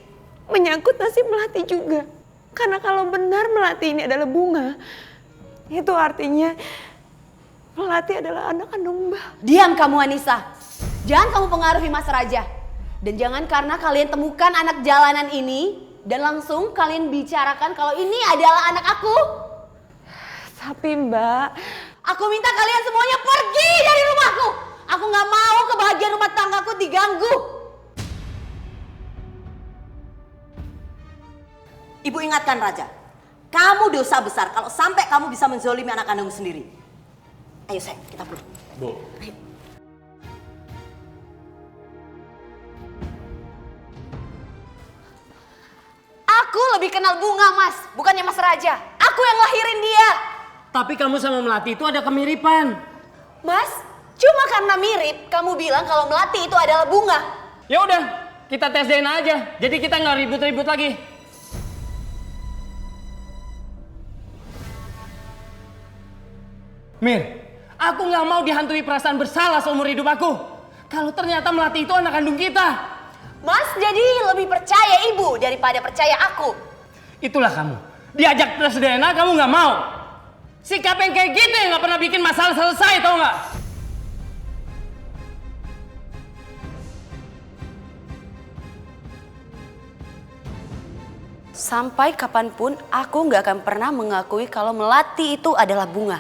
[SPEAKER 12] menyangkut nasib Melati juga. Karena kalau benar Melati ini adalah Bunga, itu artinya Melati adalah anak kandung Mbak.
[SPEAKER 3] Diam kamu, Anissa. Jangan kamu pengaruhi Mas Raja. Dan jangan karena kalian temukan anak jalanan ini dan langsung kalian bicarakan kalau ini adalah anak aku.
[SPEAKER 12] Tapi Mbak,
[SPEAKER 3] aku minta kalian semuanya pergi dari rumahku. Aku gak mau kebahagiaan rumah tanggaku diganggu.
[SPEAKER 1] Ibu ingatkan Raja, kamu dosa besar kalau sampai kamu bisa menzolimi anak kandungmu sendiri. Ayo sayang, kita pulang.
[SPEAKER 8] Bu.
[SPEAKER 1] Ayo.
[SPEAKER 3] Aku lebih kenal Bunga, Mas, bukannya Mas Raja. Aku yang lahirin dia.
[SPEAKER 8] Tapi kamu sama Melati itu ada kemiripan.
[SPEAKER 3] Mas, cuma karena mirip, kamu bilang kalau Melati itu adalah Bunga.
[SPEAKER 8] Ya udah,
[SPEAKER 2] Kita tes DNA aja. Jadi kita nggak ribut-ribut lagi. Mir, aku nggak mau dihantui perasaan bersalah seumur hidup aku. Kalau ternyata Melati itu anak kandung kita.
[SPEAKER 3] Mas jadi lebih percaya ibu daripada percaya aku.
[SPEAKER 2] Itulah kamu. Diajak tes DNA kamu nggak mau. Sikap yang kayak gitu yang nggak pernah bikin masalah selesai, tau nggak?
[SPEAKER 3] Sampai kapanpun aku nggak akan pernah mengakui kalau Melati itu adalah Bunga.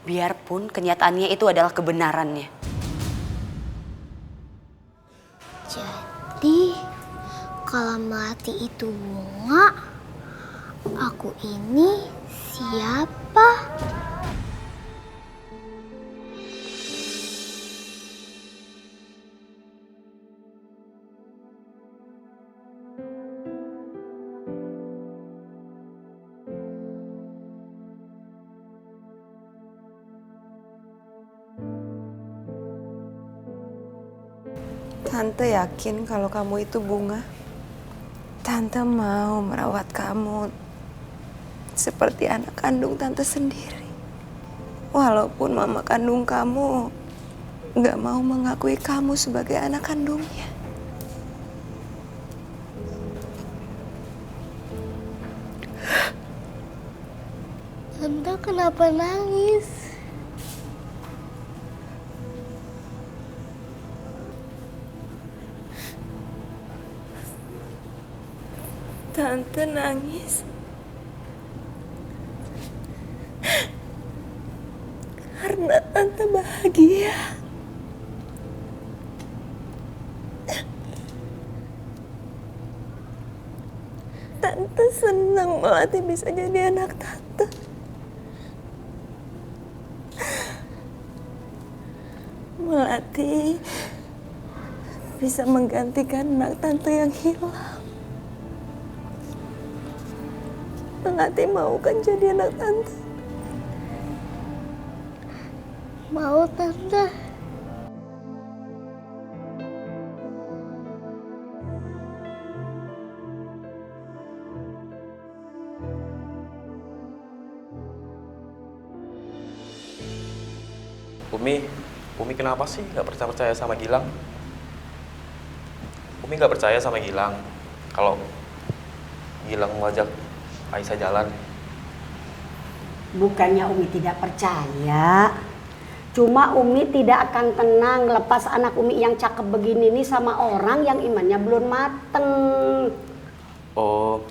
[SPEAKER 3] Biarpun kenyataannya itu adalah kebenarannya.
[SPEAKER 17] Jadi, kalau Melati itu Bunga, aku ini siapa?
[SPEAKER 5] Tante yakin kalau kamu itu Bunga. Tante mau merawat kamu seperti anak kandung Tante sendiri. Walaupun mama kandung kamu gak mau mengakui kamu sebagai anak kandungnya.
[SPEAKER 17] Tante kenapa nangis?
[SPEAKER 5] Tante nangis karena Tante bahagia. Tante senang Melati bisa jadi anak Tante. Melati bisa menggantikan anak Tante yang hilang. Melati mau kan jadi anak Tante?
[SPEAKER 17] Mau, Tante.
[SPEAKER 16] Umi kenapa sih nggak percaya sama Gilang? Umi nggak percaya sama Gilang kalau Gilang mau ajak Aisyah jalan.
[SPEAKER 14] Bukannya Umi tidak percaya, cuma Umi tidak akan tenang lepas anak Umi yang cakep begini nih sama orang yang imannya belum mateng.
[SPEAKER 16] Oh,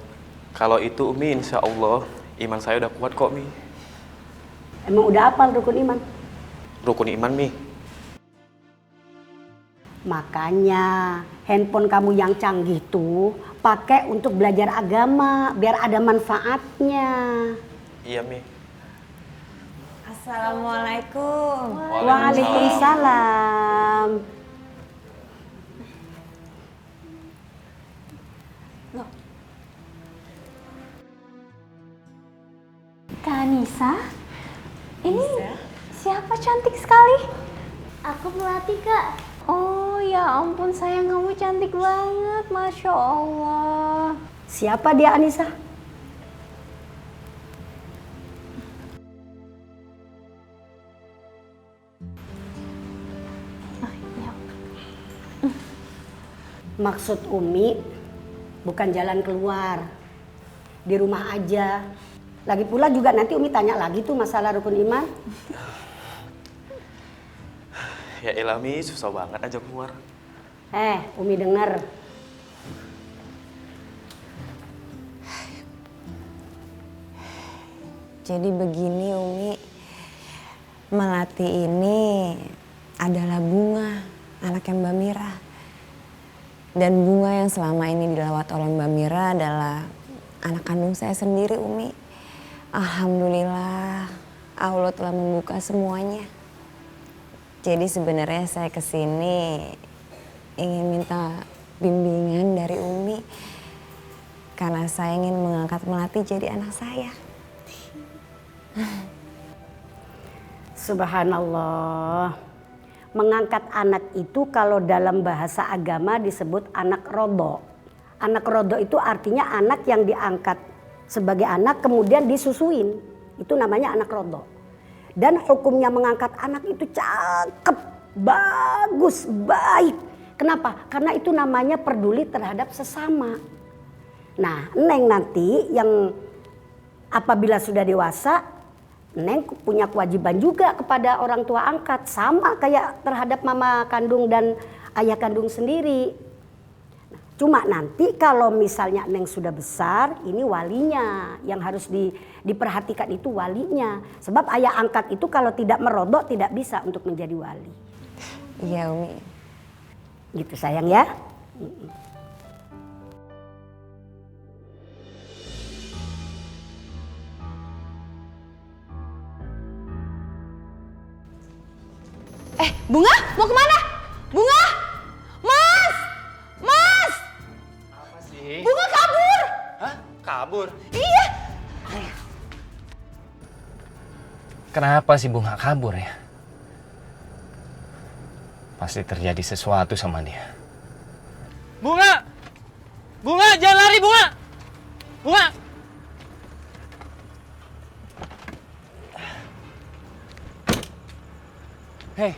[SPEAKER 16] kalau itu Umi insya Allah iman saya udah kuat kok Mi.
[SPEAKER 14] Emang udah hafal rukun iman?
[SPEAKER 16] Rukun iman Mi.
[SPEAKER 14] Makanya handphone kamu yang canggih tuh pakai untuk belajar agama biar ada manfaatnya.
[SPEAKER 16] Iya Mi.
[SPEAKER 5] Assalamualaikum.
[SPEAKER 14] Waalaikumsalam.
[SPEAKER 15] Kak Anissa, ini siapa cantik sekali?
[SPEAKER 17] Aku Melati, Kak.
[SPEAKER 15] Oh ya ampun sayang, kamu cantik banget, Masya Allah.
[SPEAKER 14] Siapa dia Anissa? Maksud Umi bukan jalan keluar, di rumah aja. Lagi pula juga nanti Umi tanya lagi tuh masalah rukun iman.
[SPEAKER 16] Ya elah Mi, susah banget ajak keluar.
[SPEAKER 14] Umi denger.
[SPEAKER 5] Jadi begini Umi, Melati ini adalah Bunga, anaknya Mbak Mira. Dan Bunga yang selama ini dilawat oleh Mbak Mira adalah anak kandung saya sendiri Umi. Alhamdulillah Allah telah membuka semuanya. Jadi sebenarnya saya kesini ingin minta bimbingan dari Umi. Karena saya ingin mengangkat Melati jadi anak saya.
[SPEAKER 14] Subhanallah. Mengangkat anak itu kalau dalam bahasa agama disebut anak rodo. Anak rodo itu artinya anak yang diangkat sebagai anak kemudian disusuin. Itu namanya anak rodo. Dan hukumnya mengangkat anak itu cakep, bagus, baik. Kenapa? Karena itu namanya peduli terhadap sesama. Nah, Neng nanti yang apabila sudah dewasa, Neng punya kewajiban juga kepada orang tua angkat. Sama kayak terhadap mama kandung dan ayah kandung sendiri. Cuma nanti kalau misalnya Neng sudah besar, ini walinya. Yang harus diperhatikan itu walinya. Sebab ayah angkat itu kalau tidak merodok tidak bisa untuk menjadi wali.
[SPEAKER 5] Iya Umi.
[SPEAKER 14] Gitu sayang ya.
[SPEAKER 3] Bunga, mau kemana? Bunga! Mas! Mas!
[SPEAKER 2] Apa sih?
[SPEAKER 3] Bunga kabur!
[SPEAKER 2] Hah? Kabur?
[SPEAKER 3] Iya!
[SPEAKER 2] Kenapa sih Bunga kabur ya? Pasti terjadi sesuatu sama dia. Bunga! Bunga, jangan lari Bunga! Bunga! Hei,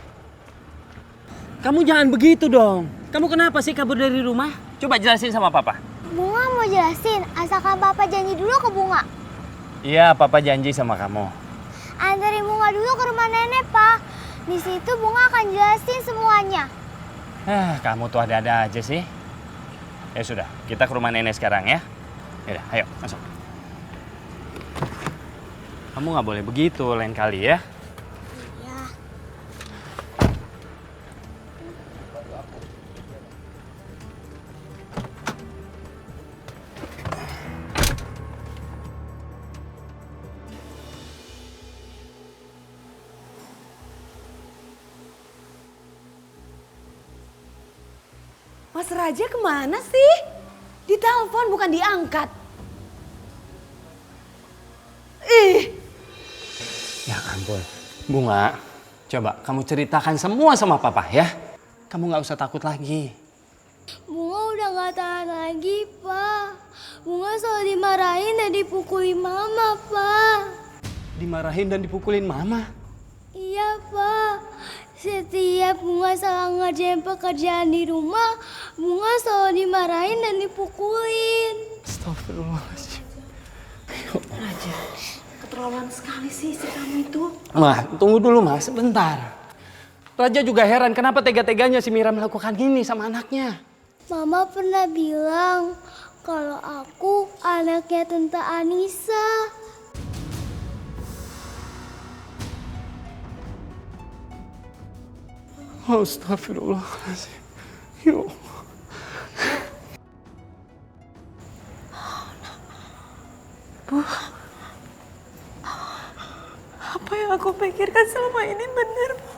[SPEAKER 2] kamu jangan begitu dong. Kamu kenapa sih kabur dari rumah? Coba jelasin sama Papa.
[SPEAKER 17] Bunga mau jelasin, asalkan Papa janji dulu ke Bunga.
[SPEAKER 2] Iya, Papa janji sama kamu.
[SPEAKER 17] Antarin Bunga dulu ke rumah nenek, Pak. Di situ Bunga akan jelasin semuanya.
[SPEAKER 2] Kamu tuh ada-ada aja sih. Ya sudah, kita ke rumah nenek sekarang ya. Yaudah, ayo masuk. Kamu nggak boleh begitu lain kali ya.
[SPEAKER 3] Mas Raja kemana sih? Ditelepon bukan diangkat.
[SPEAKER 2] Ya ampun. Bunga, coba kamu ceritakan semua sama Papa ya. Kamu nggak usah takut lagi.
[SPEAKER 17] Bunga udah gak tahan lagi, Pak. Bunga selalu dimarahin dan dipukulin Mama, Pak.
[SPEAKER 2] Dimarahin dan dipukulin Mama?
[SPEAKER 17] Iya, Pak. Setiap Bunga salah ngerjain pekerjaan di rumah, Bunga selalu dimarahin dan dipukulin.
[SPEAKER 2] Astagfirullahaladzim.
[SPEAKER 1] Raja, keterlaluan sekali sih istri kamu itu.
[SPEAKER 2] Ma, tunggu dulu Ma, sebentar. Raja juga heran kenapa tega-teganya si Mira melakukan ini sama anaknya.
[SPEAKER 17] Mama pernah bilang kalau aku anaknya Tante Anissa.
[SPEAKER 2] Astagfirullahaladzim. Ya Allah.
[SPEAKER 12] Bu, apa yang aku pikirkan selama ini benar, Bu?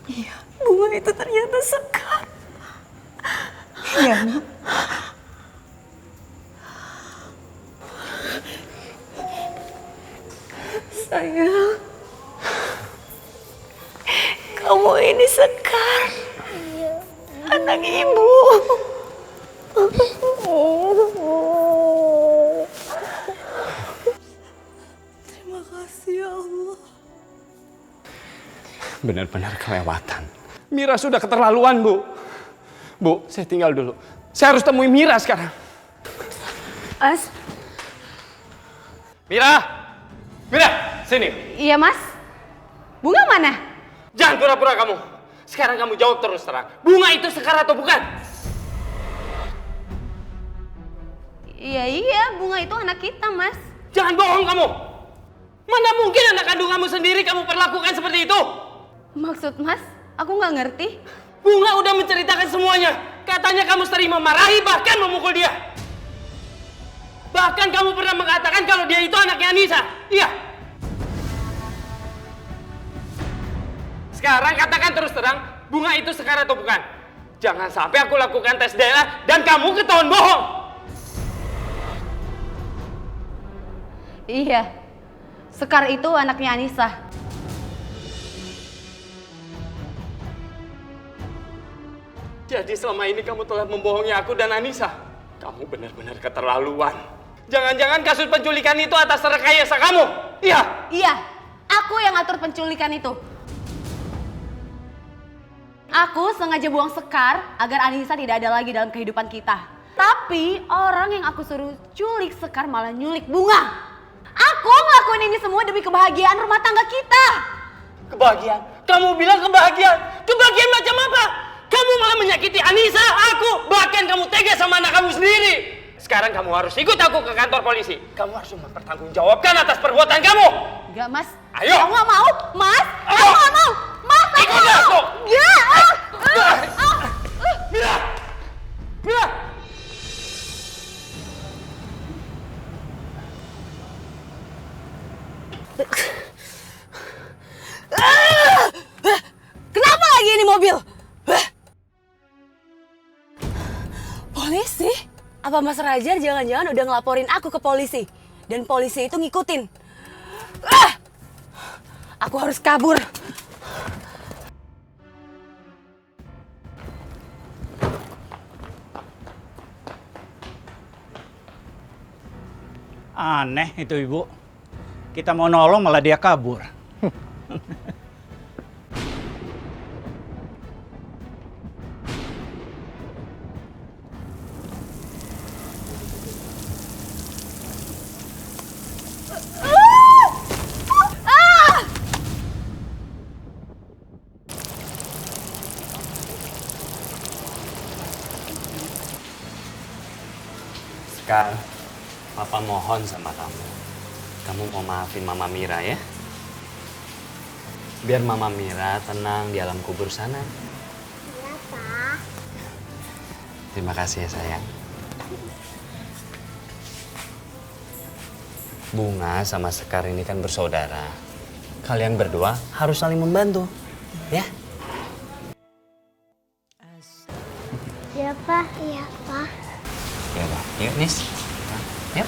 [SPEAKER 12] Iya, Bunga itu ternyata Sekar. Iya, Nak. Sayang, kamu ini Sekar.
[SPEAKER 17] Iya.
[SPEAKER 12] Anak Ibu.
[SPEAKER 3] Terima kasih ya Allah.
[SPEAKER 2] Benar-benar kelewatan. Mira sudah keterlaluan, Bu. Bu, saya tinggal dulu. Saya harus temui Mira sekarang.
[SPEAKER 3] Mas.
[SPEAKER 2] Mira! Mira, sini.
[SPEAKER 3] Iya, Mas. Bunga mana?
[SPEAKER 2] Jangan pura-pura kamu. Sekarang kamu jawab terus terang. Bunga itu Sekar atau bukan?
[SPEAKER 3] Iya, Bunga itu anak kita, Mas.
[SPEAKER 2] Jangan bohong kamu. Mana mungkin anak kandung kamu sendiri kamu perlakukan seperti itu?
[SPEAKER 3] Maksud Mas, aku nggak ngerti.
[SPEAKER 2] Bunga udah menceritakan semuanya. Katanya kamu sering memarahi bahkan memukul dia. Bahkan kamu pernah mengatakan kalau dia itu anaknya Anissa. Iya. Sekarang katakan terus terang, Bunga itu Sekar atau bukan? Jangan sampai aku lakukan tes DNA dan kamu ketahuan bohong.
[SPEAKER 3] Iya, Sekar itu anaknya Anissa.
[SPEAKER 2] Jadi selama ini kamu telah membohongi aku dan Anissa. Kamu benar-benar keterlaluan. Jangan-jangan kasus penculikan itu atas rekayasa kamu? Iya?
[SPEAKER 3] Iya, aku yang atur penculikan itu. Aku sengaja buang Sekar agar Anissa tidak ada lagi dalam kehidupan kita. Tapi orang yang aku suruh culik Sekar malah nyulik Bunga. Aku ngelakuin ini semua demi kebahagiaan rumah tangga kita.
[SPEAKER 2] Kebahagiaan? Kamu bilang kebahagiaan? Kebahagiaan macam apa? Kamu malah menyakiti Anissa, aku, bahkan kamu tega sama anak kamu sendiri. Sekarang kamu harus ikut aku ke kantor polisi. Kamu harus mempertanggungjawabkan atas perbuatan kamu.
[SPEAKER 3] Enggak, Mas.
[SPEAKER 2] Ayo.
[SPEAKER 3] Aku nggak mau, Mas. Aku nggak mau, Mas.
[SPEAKER 2] Ikut aku.
[SPEAKER 3] Enggak.
[SPEAKER 2] Mira, Mira.
[SPEAKER 3] Kenapa lagi ini mobil? Polisi? Apa Mas Rajar jangan-jangan udah ngelaporin aku ke polisi? Dan polisi itu ngikutin. Aku harus kabur.
[SPEAKER 4] Aneh itu ibu. Kita mau nolong malah dia kabur.
[SPEAKER 8] Sekar, Papa mohon sama kamu. Kamu mau maafin Mama Mira ya? Biar Mama Mira tenang di alam kubur sana.
[SPEAKER 17] Iya, Pak.
[SPEAKER 8] Terima kasih ya sayang. Bunga sama Sekar ini kan bersaudara. Kalian berdua harus saling membantu, ya?
[SPEAKER 17] Iya, Pak. Iya, Pak.
[SPEAKER 8] Ya udah, yuk Nis. Yuk.